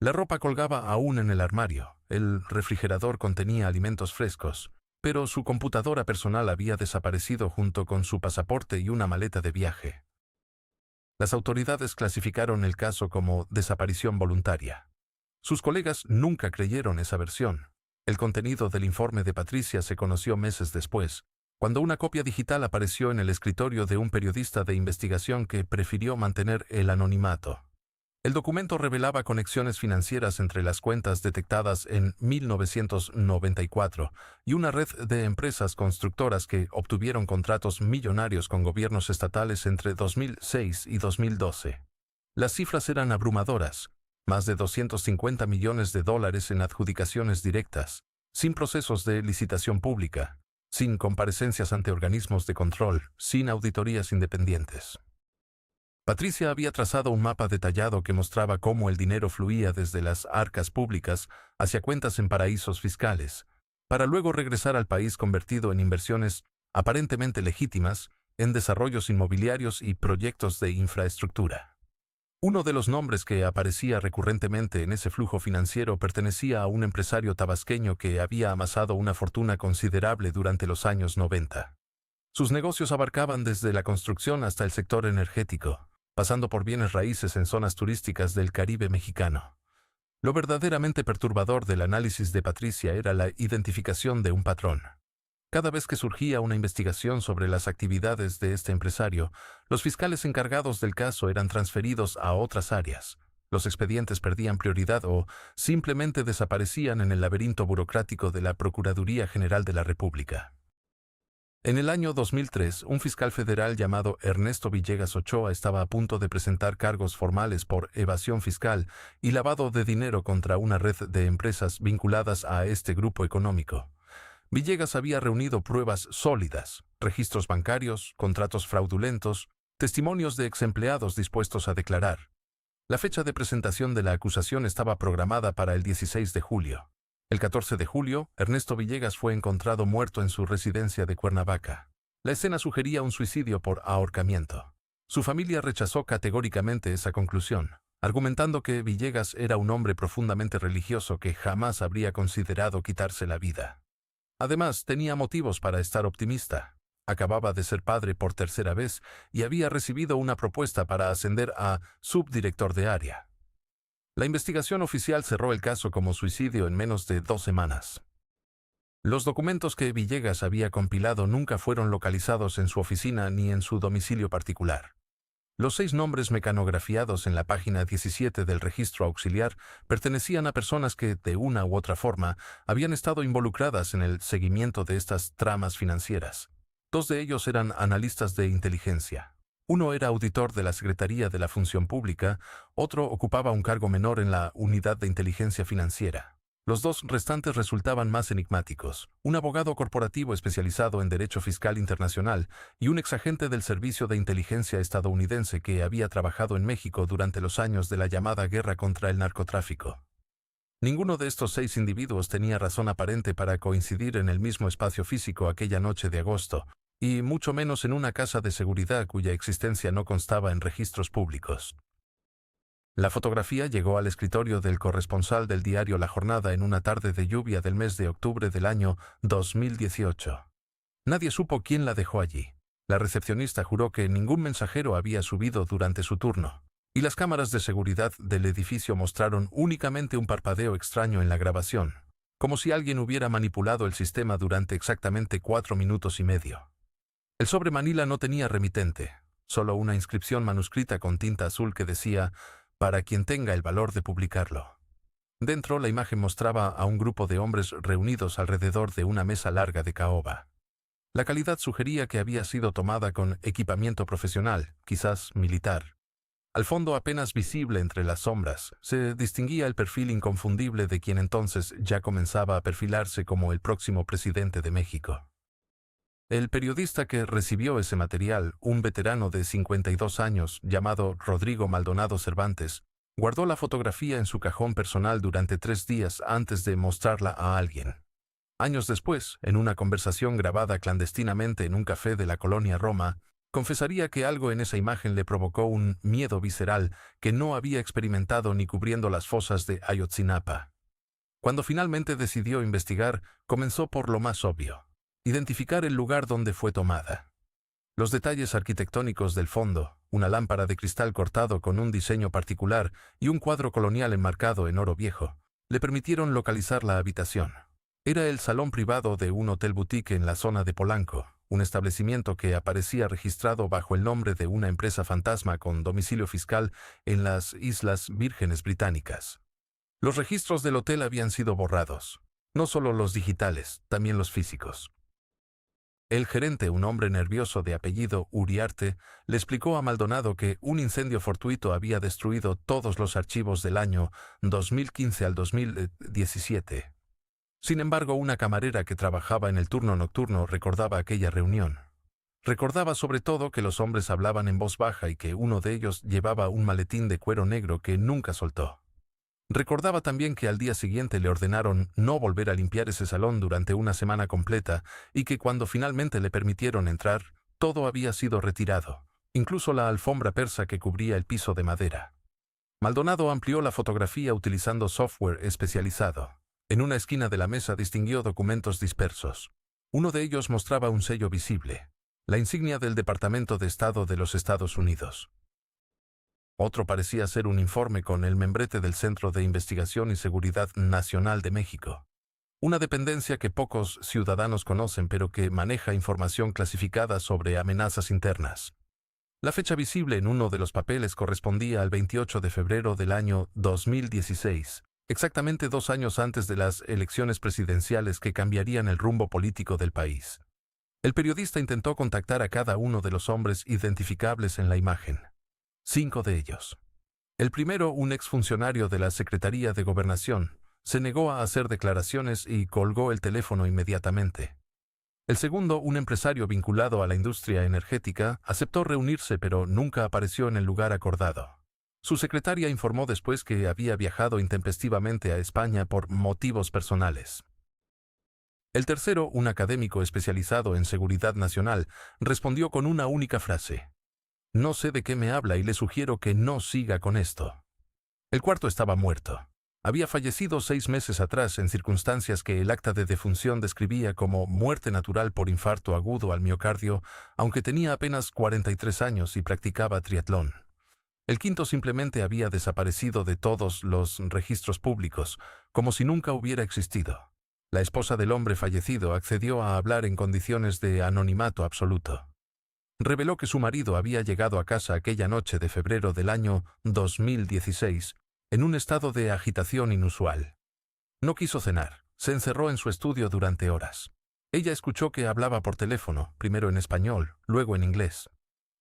La ropa colgaba aún en el armario, el refrigerador contenía alimentos frescos, pero su computadora personal había desaparecido junto con su pasaporte y una maleta de viaje. Las autoridades clasificaron el caso como desaparición voluntaria. Sus colegas nunca creyeron esa versión. El contenido del informe de Patricia se conoció meses después, cuando una copia digital apareció en el escritorio de un periodista de investigación que prefirió mantener el anonimato. El documento revelaba conexiones financieras entre las cuentas detectadas en 1994 y una red de empresas constructoras que obtuvieron contratos millonarios con gobiernos estatales entre 2006 y 2012. Las cifras eran abrumadoras. Más de $250 millones en adjudicaciones directas, sin procesos de licitación pública, sin comparecencias ante organismos de control, sin auditorías independientes. Patricia había trazado un mapa detallado que mostraba cómo el dinero fluía desde las arcas públicas hacia cuentas en paraísos fiscales, para luego regresar al país convertido en inversiones aparentemente legítimas en desarrollos inmobiliarios y proyectos de infraestructura. Uno de los nombres que aparecía recurrentemente en ese flujo financiero pertenecía a un empresario tabasqueño que había amasado una fortuna considerable durante los años 90. Sus negocios abarcaban desde la construcción hasta el sector energético, pasando por bienes raíces en zonas turísticas del Caribe mexicano. Lo verdaderamente perturbador del análisis de Patricia era la identificación de un patrón. Cada vez que surgía una investigación sobre las actividades de este empresario, los fiscales encargados del caso eran transferidos a otras áreas. Los expedientes perdían prioridad o simplemente desaparecían en el laberinto burocrático de la Procuraduría General de la República. En el año 2003, un fiscal federal llamado Ernesto Villegas Ochoa estaba a punto de presentar cargos formales por evasión fiscal y lavado de dinero contra una red de empresas vinculadas a este grupo económico. Villegas había reunido pruebas sólidas, registros bancarios, contratos fraudulentos, testimonios de exempleados dispuestos a declarar. La fecha de presentación de la acusación estaba programada para el 16 de julio. El 14 de julio, Ernesto Villegas fue encontrado muerto en su residencia de Cuernavaca. La escena sugería un suicidio por ahorcamiento. Su familia rechazó categóricamente esa conclusión, argumentando que Villegas era un hombre profundamente religioso que jamás habría considerado quitarse la vida. Además, tenía motivos para estar optimista. Acababa de ser padre por tercera vez y había recibido una propuesta para ascender a subdirector de área. La investigación oficial cerró el caso como suicidio en menos de 2 semanas. Los documentos que Villegas había compilado nunca fueron localizados en su oficina ni en su domicilio particular. Los 6 nombres mecanografiados en la página 17 del registro auxiliar pertenecían a personas que, de una u otra forma, habían estado involucradas en el seguimiento de estas tramas financieras. 2 de ellos eran analistas de inteligencia. Uno era auditor de la Secretaría de la Función Pública, otro ocupaba un cargo menor en la Unidad de Inteligencia Financiera. Los 2 restantes resultaban más enigmáticos: un abogado corporativo especializado en derecho fiscal internacional y un exagente del Servicio de Inteligencia estadounidense que había trabajado en México durante los años de la llamada guerra contra el narcotráfico. Ninguno de estos 6 individuos tenía razón aparente para coincidir en el mismo espacio físico aquella noche de agosto, y mucho menos en una casa de seguridad cuya existencia no constaba en registros públicos. La fotografía llegó al escritorio del corresponsal del diario La Jornada en una tarde de lluvia del mes de octubre del año 2018. Nadie supo quién la dejó allí. La recepcionista juró que ningún mensajero había subido durante su turno, y las cámaras de seguridad del edificio mostraron únicamente un parpadeo extraño en la grabación, como si alguien hubiera manipulado el sistema durante exactamente 4 minutos y medio. El sobre Manila no tenía remitente, solo una inscripción manuscrita con tinta azul que decía: «Para quien tenga el valor de publicarlo». Dentro, la imagen mostraba a un grupo de hombres reunidos alrededor de una mesa larga de caoba. La calidad sugería que había sido tomada con equipamiento profesional, quizás militar. Al fondo, apenas visible entre las sombras, se distinguía el perfil inconfundible de quien entonces ya comenzaba a perfilarse como el próximo presidente de México. El periodista que recibió ese material, un veterano de 52 años llamado Rodrigo Maldonado Cervantes, guardó la fotografía en su cajón personal durante 3 días antes de mostrarla a alguien. Años después, en una conversación grabada clandestinamente en un café de la colonia Roma, confesaría que algo en esa imagen le provocó un miedo visceral que no había experimentado ni cubriendo las fosas de Ayotzinapa. Cuando finalmente decidió investigar, comenzó por lo más obvio: identificar el lugar donde fue tomada. Los detalles arquitectónicos del fondo, una lámpara de cristal cortado con un diseño particular y un cuadro colonial enmarcado en oro viejo, le permitieron localizar la habitación. Era el salón privado de un hotel boutique en la zona de Polanco, un establecimiento que aparecía registrado bajo el nombre de una empresa fantasma con domicilio fiscal en las Islas Vírgenes Británicas. Los registros del hotel habían sido borrados, no solo los digitales, también los físicos. El gerente, un hombre nervioso de apellido Uriarte, le explicó a Maldonado que un incendio fortuito había destruido todos los archivos del año 2015 al 2017. Sin embargo, una camarera que trabajaba en el turno nocturno recordaba aquella reunión. Recordaba sobre todo que los hombres hablaban en voz baja y que uno de ellos llevaba un maletín de cuero negro que nunca soltó. Recordaba también que al día siguiente le ordenaron no volver a limpiar ese salón durante una semana completa y que cuando finalmente le permitieron entrar, todo había sido retirado, incluso la alfombra persa que cubría el piso de madera. Maldonado amplió la fotografía utilizando software especializado. En una esquina de la mesa distinguió documentos dispersos. Uno de ellos mostraba un sello visible, la insignia del Departamento de Estado de los Estados Unidos. Otro parecía ser un informe con el membrete del Centro de Investigación y Seguridad Nacional de México, una dependencia que pocos ciudadanos conocen pero que maneja información clasificada sobre amenazas internas. La fecha visible en uno de los papeles correspondía al 28 de febrero del año 2016, exactamente 2 años antes de las elecciones presidenciales que cambiarían el rumbo político del país. El periodista intentó contactar a cada uno de los hombres identificables en la imagen. 5 de ellos. El primero, un exfuncionario de la Secretaría de Gobernación, se negó a hacer declaraciones y colgó el teléfono inmediatamente. El segundo, un empresario vinculado a la industria energética, aceptó reunirse pero nunca apareció en el lugar acordado. Su secretaria informó después que había viajado intempestivamente a España por motivos personales. El tercero, un académico especializado en seguridad nacional, respondió con una única frase: "No sé de qué me habla y le sugiero que no siga con esto". El cuarto estaba muerto. Había fallecido 6 meses atrás en circunstancias que el acta de defunción describía como muerte natural por infarto agudo al miocardio, aunque tenía apenas 43 años y practicaba triatlón. El quinto simplemente había desaparecido de todos los registros públicos, como si nunca hubiera existido. La esposa del hombre fallecido accedió a hablar en condiciones de anonimato absoluto. Reveló que su marido había llegado a casa aquella noche de febrero del año 2016 en un estado de agitación inusual. No quiso cenar, se encerró en su estudio durante horas. Ella escuchó que hablaba por teléfono, primero en español, luego en inglés.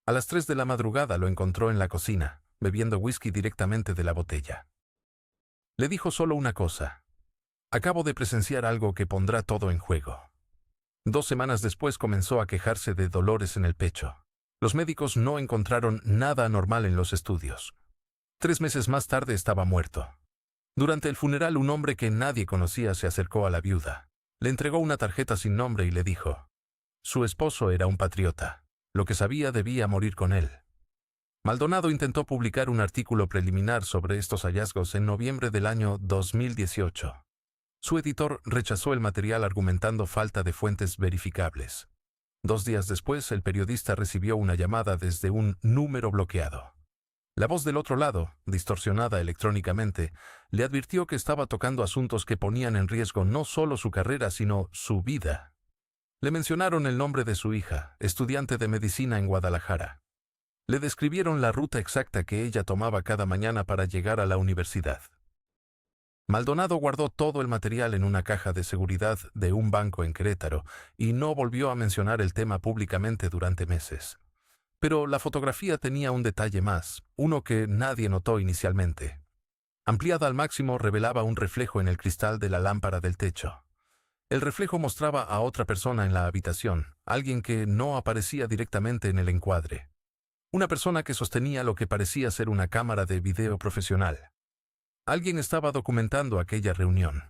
A las 3 de la madrugada lo encontró en la cocina, bebiendo whisky directamente de la botella. Le dijo solo una cosa: "Acabo de presenciar algo que pondrá todo en juego". 2 semanas después comenzó a quejarse de dolores en el pecho. Los médicos no encontraron nada anormal en los estudios. 3 meses más tarde estaba muerto. Durante el funeral, un hombre que nadie conocía se acercó a la viuda. Le entregó una tarjeta sin nombre y le dijo: su esposo era un patriota. Lo que sabía debía morir con él. Maldonado intentó publicar un artículo preliminar sobre estos hallazgos en noviembre del año 2018. Su editor rechazó el material argumentando falta de fuentes verificables. 2 días después, el periodista recibió una llamada desde un número bloqueado. La voz del otro lado, distorsionada electrónicamente, le advirtió que estaba tocando asuntos que ponían en riesgo no solo su carrera, sino su vida. Le mencionaron el nombre de su hija, estudiante de medicina en Guadalajara. Le describieron la ruta exacta que ella tomaba cada mañana para llegar a la universidad. Maldonado guardó todo el material en una caja de seguridad de un banco en Querétaro y no volvió a mencionar el tema públicamente durante meses. Pero la fotografía tenía un detalle más, uno que nadie notó inicialmente. Ampliada al máximo, revelaba un reflejo en el cristal de la lámpara del techo. El reflejo mostraba a otra persona en la habitación, alguien que no aparecía directamente en el encuadre. Una persona que sostenía lo que parecía ser una cámara de video profesional. Alguien estaba documentando aquella reunión.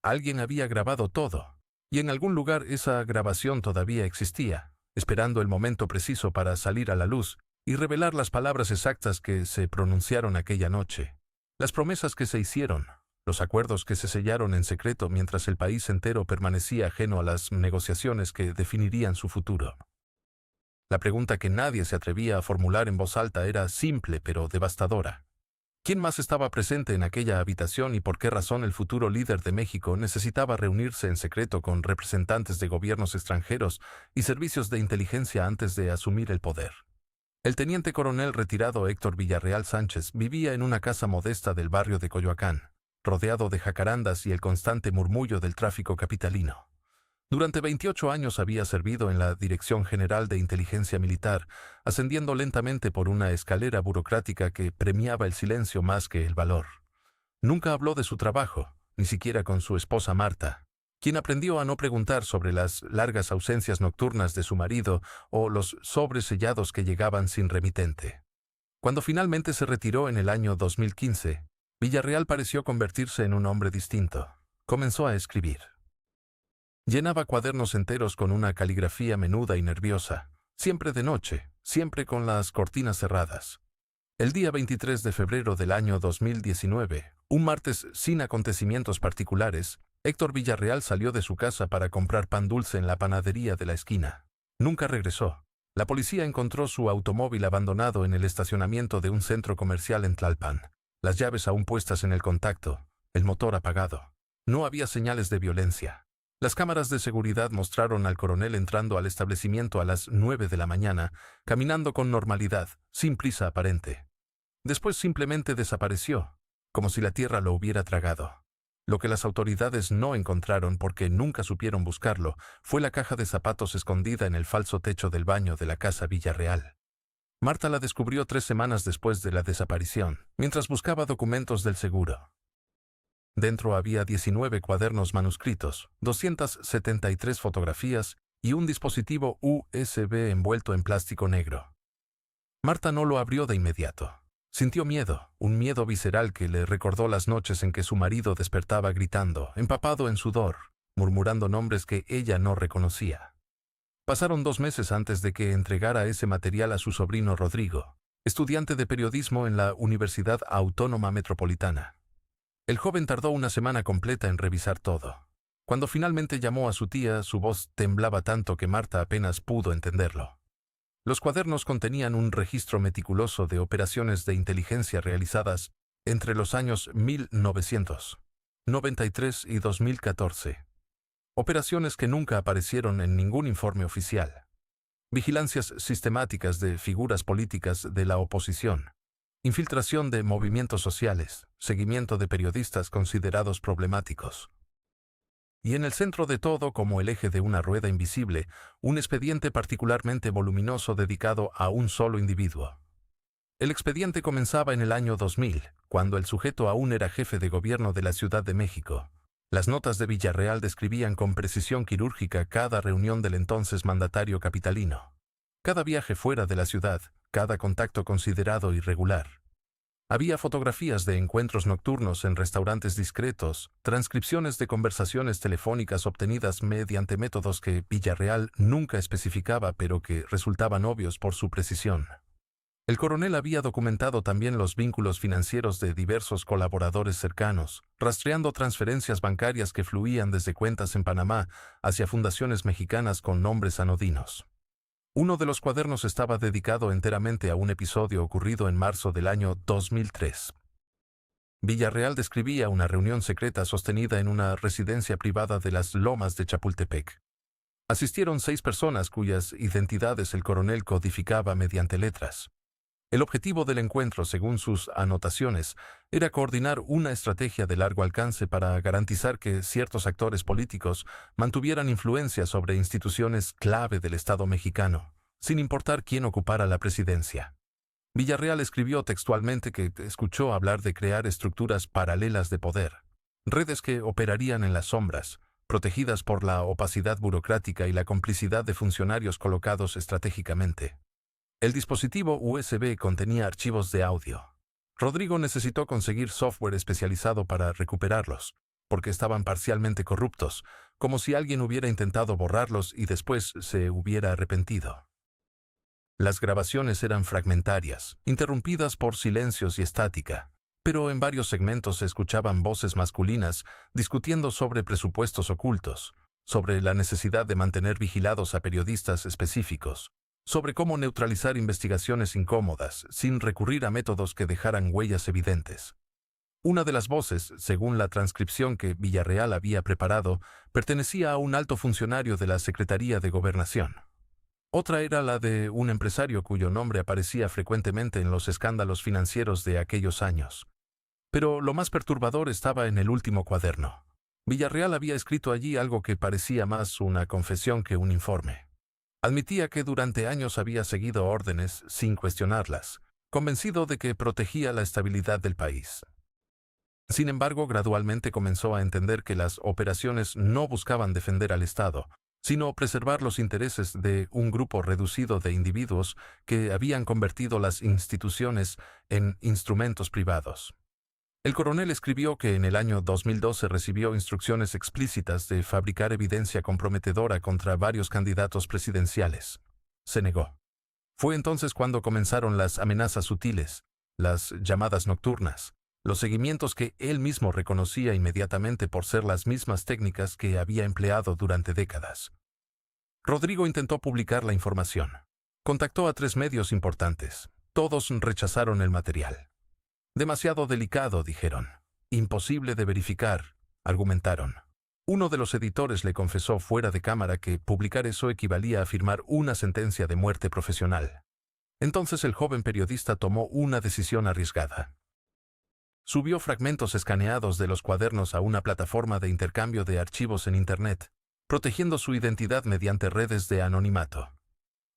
Alguien había grabado todo, y en algún lugar esa grabación todavía existía, esperando el momento preciso para salir a la luz y revelar las palabras exactas que se pronunciaron aquella noche, las promesas que se hicieron, los acuerdos que se sellaron en secreto mientras el país entero permanecía ajeno a las negociaciones que definirían su futuro. La pregunta que nadie se atrevía a formular en voz alta era simple pero devastadora. ¿Quién más estaba presente en aquella habitación y por qué razón el futuro líder de México necesitaba reunirse en secreto con representantes de gobiernos extranjeros y servicios de inteligencia antes de asumir el poder? El teniente coronel retirado Héctor Villarreal Sánchez vivía en una casa modesta del barrio de Coyoacán, rodeado de jacarandas y el constante murmullo del tráfico capitalino. Durante 28 años había servido en la Dirección General de Inteligencia Militar, ascendiendo lentamente por una escalera burocrática que premiaba el silencio más que el valor. Nunca habló de su trabajo, ni siquiera con su esposa Marta, quien aprendió a no preguntar sobre las largas ausencias nocturnas de su marido o los sobres sellados que llegaban sin remitente. Cuando finalmente se retiró en el año 2015, Villarreal pareció convertirse en un hombre distinto. Comenzó a escribir. Llenaba cuadernos enteros con una caligrafía menuda y nerviosa, siempre de noche, siempre con las cortinas cerradas. El día 23 de febrero del año 2019, un martes sin acontecimientos particulares, Héctor Villarreal salió de su casa para comprar pan dulce en la panadería de la esquina. Nunca regresó. La policía encontró su automóvil abandonado en el estacionamiento de un centro comercial en Tlalpan, las llaves aún puestas en el contacto, el motor apagado. No había señales de violencia. Las cámaras de seguridad mostraron al coronel entrando al establecimiento a las 9 de la mañana, caminando con normalidad, sin prisa aparente. Después simplemente desapareció, como si la tierra lo hubiera tragado. Lo que las autoridades no encontraron porque nunca supieron buscarlo fue la caja de zapatos escondida en el falso techo del baño de la casa Villarreal. Marta la descubrió 3 semanas después de la desaparición, mientras buscaba documentos del seguro. Dentro había 19 cuadernos manuscritos, 273 fotografías y un dispositivo USB envuelto en plástico negro. Marta no lo abrió de inmediato. Sintió miedo, un miedo visceral que le recordó las noches en que su marido despertaba gritando, empapado en sudor, murmurando nombres que ella no reconocía. Pasaron 2 meses antes de que entregara ese material a su sobrino Rodrigo, estudiante de periodismo en la Universidad Autónoma Metropolitana. El joven tardó una semana completa en revisar todo. Cuando finalmente llamó a su tía, su voz temblaba tanto que Marta apenas pudo entenderlo. Los cuadernos contenían un registro meticuloso de operaciones de inteligencia realizadas entre los años 1993 y 2014. Operaciones que nunca aparecieron en ningún informe oficial. Vigilancias sistemáticas de figuras políticas de la oposición. Infiltración de movimientos sociales. Seguimiento de periodistas considerados problemáticos. Y en el centro de todo, como el eje de una rueda invisible, un expediente particularmente voluminoso dedicado a un solo individuo. El expediente comenzaba en el año 2000, cuando el sujeto aún era jefe de gobierno de la Ciudad de México. Las notas de Villarreal describían con precisión quirúrgica cada reunión del entonces mandatario capitalino. Cada viaje fuera de la ciudad, cada contacto considerado irregular. Había fotografías de encuentros nocturnos en restaurantes discretos, transcripciones de conversaciones telefónicas obtenidas mediante métodos que Villarreal nunca especificaba pero que resultaban obvios por su precisión. El coronel había documentado también los vínculos financieros de diversos colaboradores cercanos, rastreando transferencias bancarias que fluían desde cuentas en Panamá hacia fundaciones mexicanas con nombres anodinos. Uno de los cuadernos estaba dedicado enteramente a un episodio ocurrido en marzo del año 2003. Villarreal describía una reunión secreta sostenida en una residencia privada de las Lomas de Chapultepec. Asistieron 6 personas cuyas identidades el coronel codificaba mediante letras. El objetivo del encuentro, según sus anotaciones, era coordinar una estrategia de largo alcance para garantizar que ciertos actores políticos mantuvieran influencia sobre instituciones clave del Estado mexicano, sin importar quién ocupara la presidencia. Villarreal escribió textualmente que escuchó hablar de crear estructuras paralelas de poder, redes que operarían en las sombras, protegidas por la opacidad burocrática y la complicidad de funcionarios colocados estratégicamente. El dispositivo USB contenía archivos de audio. Rodrigo necesitó conseguir software especializado para recuperarlos, porque estaban parcialmente corruptos, como si alguien hubiera intentado borrarlos y después se hubiera arrepentido. Las grabaciones eran fragmentarias, interrumpidas por silencios y estática, pero en varios segmentos se escuchaban voces masculinas discutiendo sobre presupuestos ocultos, sobre la necesidad de mantener vigilados a periodistas específicos, sobre cómo neutralizar investigaciones incómodas sin recurrir a métodos que dejaran huellas evidentes. Una de las voces, según la transcripción que Villarreal había preparado, pertenecía a un alto funcionario de la Secretaría de Gobernación. Otra era la de un empresario cuyo nombre aparecía frecuentemente en los escándalos financieros de aquellos años. Pero lo más perturbador estaba en el último cuaderno. Villarreal había escrito allí algo que parecía más una confesión que un informe. Admitía que durante años había seguido órdenes sin cuestionarlas, convencido de que protegía la estabilidad del país. Sin embargo, gradualmente comenzó a entender que las operaciones no buscaban defender al Estado, sino preservar los intereses de un grupo reducido de individuos que habían convertido las instituciones en instrumentos privados. El coronel escribió que en el año 2012 recibió instrucciones explícitas de fabricar evidencia comprometedora contra varios candidatos presidenciales. Se negó. Fue entonces cuando comenzaron las amenazas sutiles, las llamadas nocturnas, los seguimientos que él mismo reconocía inmediatamente por ser las mismas técnicas que había empleado durante décadas. Rodrigo intentó publicar la información. Contactó a 3 medios importantes. Todos rechazaron el material. Demasiado delicado, dijeron. Imposible de verificar, argumentaron. Uno de los editores le confesó fuera de cámara que publicar eso equivalía a firmar una sentencia de muerte profesional. Entonces el joven periodista tomó una decisión arriesgada. Subió fragmentos escaneados de los cuadernos a una plataforma de intercambio de archivos en Internet, protegiendo su identidad mediante redes de anonimato.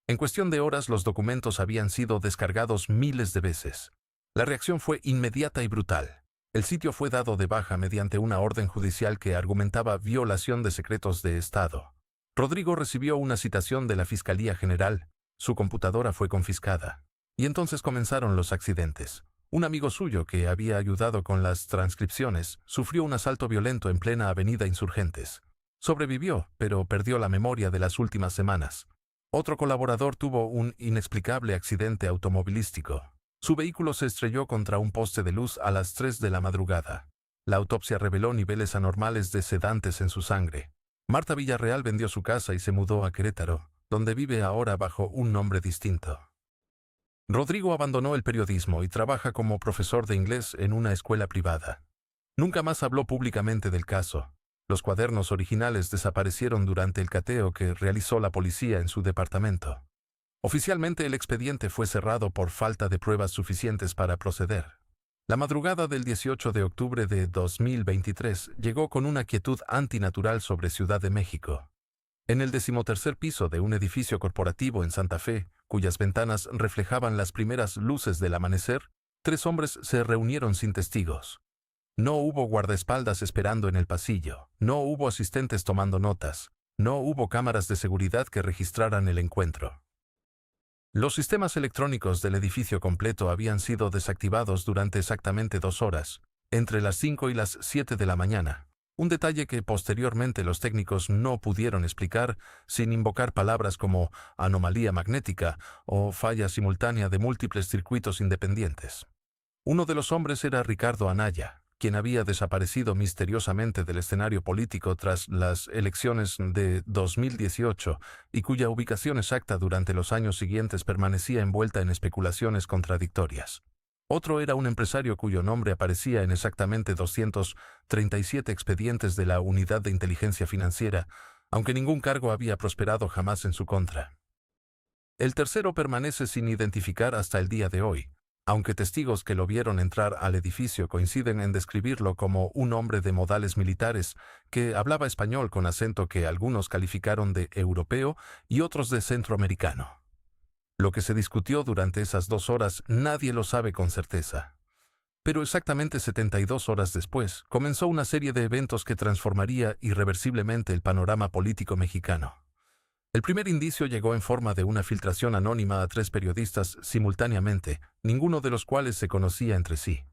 En cuestión de horas los documentos habían sido descargados miles de veces. La reacción fue inmediata y brutal. El sitio fue dado de baja mediante una orden judicial que argumentaba violación de secretos de Estado. Rodrigo recibió una citación de la Fiscalía General, su computadora fue confiscada. Y entonces comenzaron los accidentes. Un amigo suyo que había ayudado con las transcripciones sufrió un asalto violento en plena avenida Insurgentes. Sobrevivió, pero perdió la memoria de las últimas semanas. Otro colaborador tuvo un inexplicable accidente automovilístico. Su vehículo se estrelló contra un poste de luz a las 3 de la madrugada. La autopsia reveló niveles anormales de sedantes en su sangre. Marta Villarreal vendió su casa y se mudó a Querétaro, donde vive ahora bajo un nombre distinto. Rodrigo abandonó el periodismo y trabaja como profesor de inglés en una escuela privada. Nunca más habló públicamente del caso. Los cuadernos originales desaparecieron durante el cateo que realizó la policía en su departamento. Oficialmente el expediente fue cerrado por falta de pruebas suficientes para proceder. La madrugada del 18 de octubre de 2023 llegó con una quietud antinatural sobre Ciudad de México. En el 13º piso de un edificio corporativo en Santa Fe, cuyas ventanas reflejaban las primeras luces del amanecer, 3 hombres se reunieron sin testigos. No hubo guardaespaldas esperando en el pasillo, no hubo asistentes tomando notas, no hubo cámaras de seguridad que registraran el encuentro. Los sistemas electrónicos del edificio completo habían sido desactivados durante exactamente 2 horas, entre las 5 y las 7 de la mañana, un detalle que posteriormente los técnicos no pudieron explicar sin invocar palabras como anomalía magnética o falla simultánea de múltiples circuitos independientes. Uno de los hombres era Ricardo Anaya, quien había desaparecido misteriosamente del escenario político tras las elecciones de 2018 y cuya ubicación exacta durante los años siguientes permanecía envuelta en especulaciones contradictorias. Otro era un empresario cuyo nombre aparecía en exactamente 237 expedientes de la Unidad de Inteligencia Financiera, aunque ningún cargo había prosperado jamás en su contra. El tercero permanece sin identificar hasta el día de hoy, aunque testigos que lo vieron entrar al edificio coinciden en describirlo como un hombre de modales militares que hablaba español con acento que algunos calificaron de europeo y otros de centroamericano. Lo que se discutió durante esas 2 horas nadie lo sabe con certeza. Pero exactamente 72 horas después comenzó una serie de eventos que transformaría irreversiblemente el panorama político mexicano. El primer indicio llegó en forma de una filtración anónima a 3 periodistas simultáneamente, ninguno de los cuales se conocía entre sí.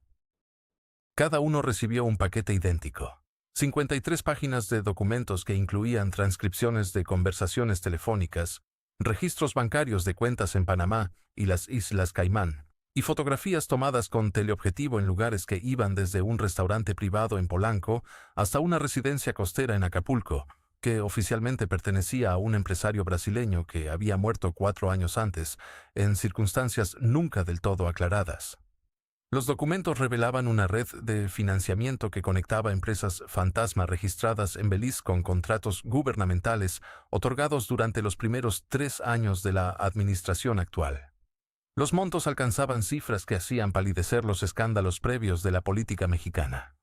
Cada uno recibió un paquete idéntico. 53 páginas de documentos que incluían transcripciones de conversaciones telefónicas, registros bancarios de cuentas en Panamá y las Islas Caimán, y fotografías tomadas con teleobjetivo en lugares que iban desde un restaurante privado en Polanco hasta una residencia costera en Acapulco, que oficialmente pertenecía a un empresario brasileño que había muerto 4 años antes, en circunstancias nunca del todo aclaradas. Los documentos revelaban una red de financiamiento que conectaba empresas fantasma registradas en Belice con contratos gubernamentales otorgados durante los primeros 3 años de la administración actual. Los montos alcanzaban cifras que hacían palidecer los escándalos previos de la política mexicana.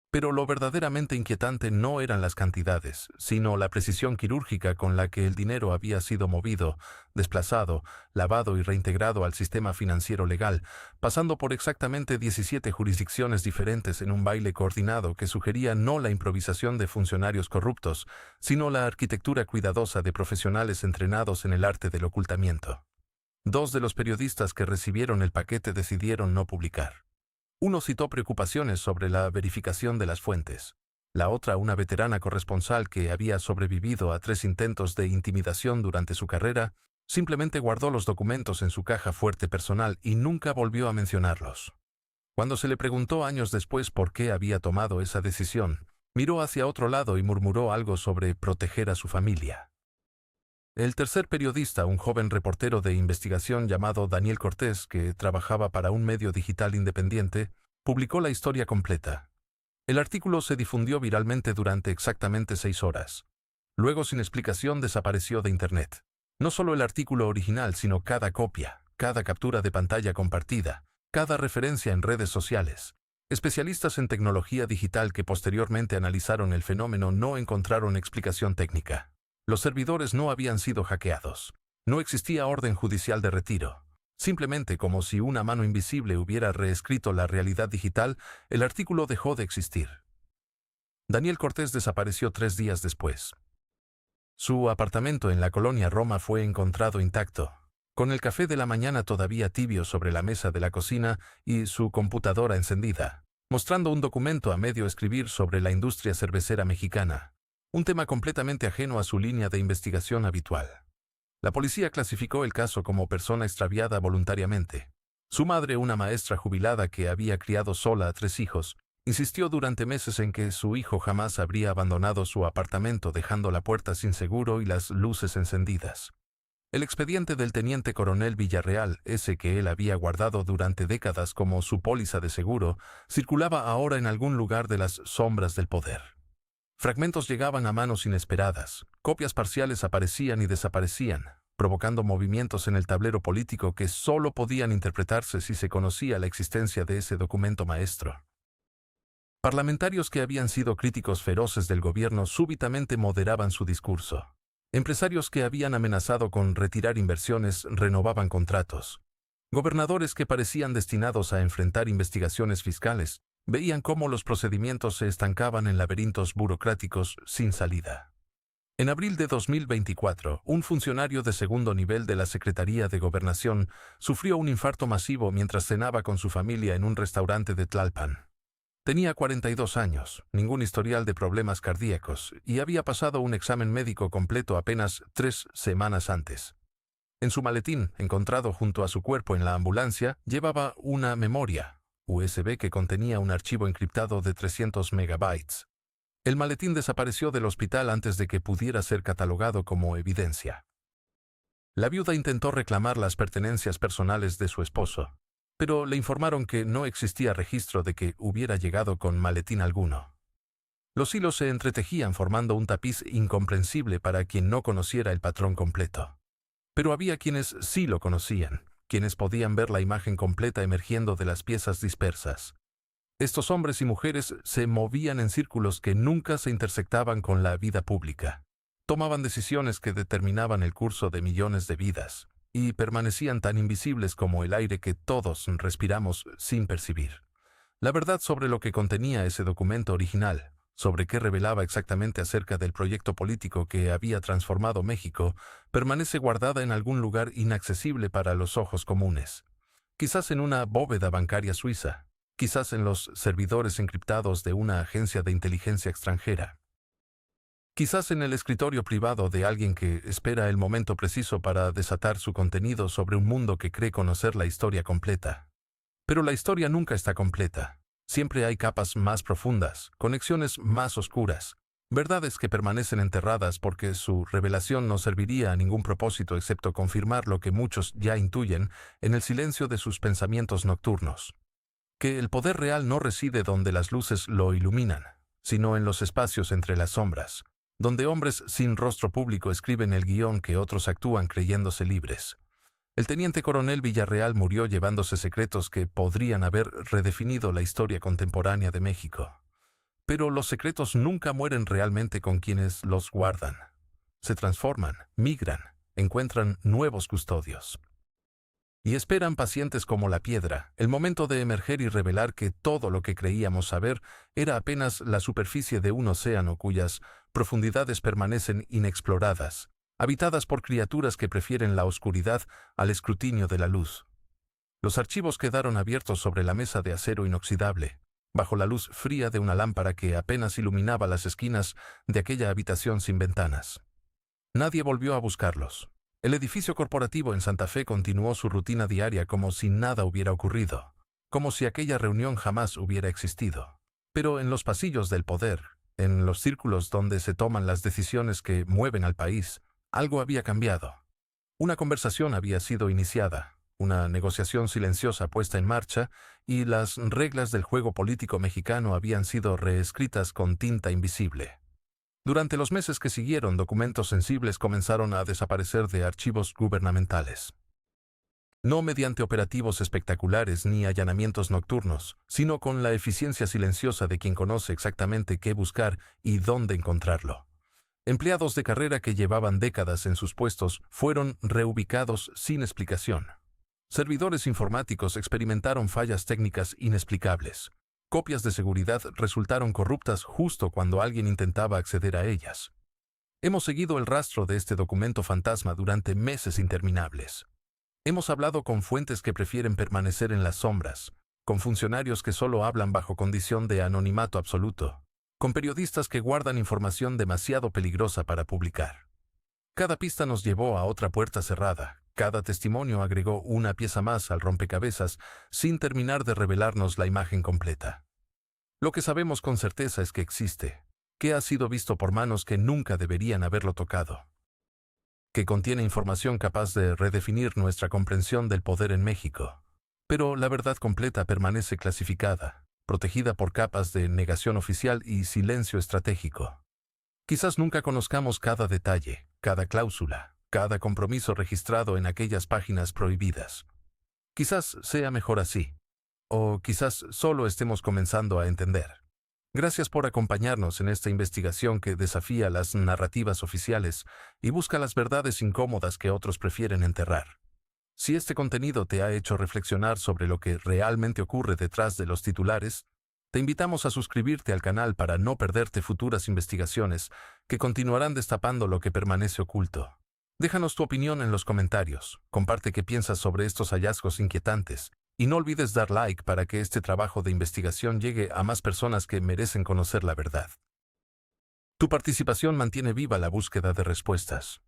Pero lo verdaderamente inquietante no eran las cantidades, sino la precisión quirúrgica con la que el dinero había sido movido, desplazado, lavado y reintegrado al sistema financiero legal, pasando por exactamente 17 jurisdicciones diferentes en un baile coordinado que sugería no la improvisación de funcionarios corruptos, sino la arquitectura cuidadosa de profesionales entrenados en el arte del ocultamiento. 2 de los periodistas que recibieron el paquete decidieron no publicar. Uno citó preocupaciones sobre la verificación de las fuentes. La otra, una veterana corresponsal que había sobrevivido a 3 intentos de intimidación durante su carrera, simplemente guardó los documentos en su caja fuerte personal y nunca volvió a mencionarlos. Cuando se le preguntó años después por qué había tomado esa decisión, miró hacia otro lado y murmuró algo sobre proteger a su familia. El tercer periodista, un joven reportero de investigación llamado Daniel Cortés, que trabajaba para un medio digital independiente, publicó la historia completa. El artículo se difundió viralmente durante exactamente 6 horas. Luego, sin explicación, desapareció de Internet. No solo el artículo original, sino cada copia, cada captura de pantalla compartida, cada referencia en redes sociales. Especialistas en tecnología digital que posteriormente analizaron el fenómeno no encontraron explicación técnica. Los servidores no habían sido hackeados. No existía orden judicial de retiro. Simplemente como si una mano invisible hubiera reescrito la realidad digital, el artículo dejó de existir. Daniel Cortés desapareció 3 días después. Su apartamento en la colonia Roma fue encontrado intacto, con el café de la mañana todavía tibio sobre la mesa de la cocina y su computadora encendida, mostrando un documento a medio escribir sobre la industria cervecera mexicana, un tema completamente ajeno a su línea de investigación habitual. La policía clasificó el caso como persona extraviada voluntariamente. Su madre, una maestra jubilada que había criado sola a 3 hijos, insistió durante meses en que su hijo jamás habría abandonado su apartamento dejando la puerta sin seguro y las luces encendidas. El expediente del teniente coronel Villarreal, ese que él había guardado durante décadas como su póliza de seguro, circulaba ahora en algún lugar de las sombras del poder. Fragmentos llegaban a manos inesperadas, copias parciales aparecían y desaparecían, provocando movimientos en el tablero político que solo podían interpretarse si se conocía la existencia de ese documento maestro. Parlamentarios que habían sido críticos feroces del gobierno súbitamente moderaban su discurso. Empresarios que habían amenazado con retirar inversiones renovaban contratos. Gobernadores que parecían destinados a enfrentar investigaciones fiscales veían cómo los procedimientos se estancaban en laberintos burocráticos sin salida. En abril de 2024, un funcionario de segundo nivel de la Secretaría de Gobernación sufrió un infarto masivo mientras cenaba con su familia en un restaurante de Tlalpan. Tenía 42 años, ningún historial de problemas cardíacos y había pasado un examen médico completo apenas 3 semanas antes. En su maletín, encontrado junto a su cuerpo en la ambulancia, llevaba una memoria USB que contenía un archivo encriptado de 300 megabytes. El maletín desapareció del hospital antes de que pudiera ser catalogado como evidencia. La viuda intentó reclamar las pertenencias personales de su esposo, pero le informaron que no existía registro de que hubiera llegado con maletín alguno. Los hilos se entretejían formando un tapiz incomprensible para quien no conociera el patrón completo. Pero había quienes sí lo conocían, quienes podían ver la imagen completa emergiendo de las piezas dispersas. Estos hombres y mujeres se movían en círculos que nunca se intersectaban con la vida pública. Tomaban decisiones que determinaban el curso de millones de vidas, y permanecían tan invisibles como el aire que todos respiramos sin percibir. La verdad sobre lo que contenía ese documento original, sobre qué revelaba exactamente acerca del proyecto político que había transformado México, permanece guardada en algún lugar inaccesible para los ojos comunes. Quizás en una bóveda bancaria suiza, quizás en los servidores encriptados de una agencia de inteligencia extranjera. Quizás en el escritorio privado de alguien que espera el momento preciso para desatar su contenido sobre un mundo que cree conocer la historia completa. Pero la historia nunca está completa. Siempre hay capas más profundas, conexiones más oscuras, verdades que permanecen enterradas porque su revelación no serviría a ningún propósito excepto confirmar lo que muchos ya intuyen en el silencio de sus pensamientos nocturnos. Que el poder real no reside donde las luces lo iluminan, sino en los espacios entre las sombras, donde hombres sin rostro público escriben el guión que otros actúan creyéndose libres. El teniente coronel Villarreal murió llevándose secretos que podrían haber redefinido la historia contemporánea de México. Pero los secretos nunca mueren realmente con quienes los guardan. Se transforman, migran, encuentran nuevos custodios. Y esperan pacientes como la piedra, el momento de emerger y revelar que todo lo que creíamos saber era apenas la superficie de un océano cuyas profundidades permanecen inexploradas, habitadas por criaturas que prefieren la oscuridad al escrutinio de la luz. Los archivos quedaron abiertos sobre la mesa de acero inoxidable, bajo la luz fría de una lámpara que apenas iluminaba las esquinas de aquella habitación sin ventanas. Nadie volvió a buscarlos. El edificio corporativo en Santa Fe continuó su rutina diaria como si nada hubiera ocurrido, como si aquella reunión jamás hubiera existido. Pero en los pasillos del poder, en los círculos donde se toman las decisiones que mueven al país, algo había cambiado. Una conversación había sido iniciada, una negociación silenciosa puesta en marcha, y las reglas del juego político mexicano habían sido reescritas con tinta invisible. Durante los meses que siguieron, documentos sensibles comenzaron a desaparecer de archivos gubernamentales. No mediante operativos espectaculares ni allanamientos nocturnos, sino con la eficiencia silenciosa de quien conoce exactamente qué buscar y dónde encontrarlo. Empleados de carrera que llevaban décadas en sus puestos fueron reubicados sin explicación. Servidores informáticos experimentaron fallas técnicas inexplicables. Copias de seguridad resultaron corruptas justo cuando alguien intentaba acceder a ellas. Hemos seguido el rastro de este documento fantasma durante meses interminables. Hemos hablado con fuentes que prefieren permanecer en las sombras, con funcionarios que solo hablan bajo condición de anonimato absoluto, con periodistas que guardan información demasiado peligrosa para publicar. Cada pista nos llevó a otra puerta cerrada, cada testimonio agregó una pieza más al rompecabezas sin terminar de revelarnos la imagen completa. Lo que sabemos con certeza es que existe, que ha sido visto por manos que nunca deberían haberlo tocado, que contiene información capaz de redefinir nuestra comprensión del poder en México. Pero la verdad completa permanece clasificada, protegida por capas de negación oficial y silencio estratégico. Quizás nunca conozcamos cada detalle, cada cláusula, cada compromiso registrado en aquellas páginas prohibidas. Quizás sea mejor así. O quizás solo estemos comenzando a entender. Gracias por acompañarnos en esta investigación que desafía las narrativas oficiales y busca las verdades incómodas que otros prefieren enterrar. Si este contenido te ha hecho reflexionar sobre lo que realmente ocurre detrás de los titulares, te invitamos a suscribirte al canal para no perderte futuras investigaciones que continuarán destapando lo que permanece oculto. Déjanos tu opinión en los comentarios, comparte qué piensas sobre estos hallazgos inquietantes, y no olvides dar like para que este trabajo de investigación llegue a más personas que merecen conocer la verdad. Tu participación mantiene viva la búsqueda de respuestas.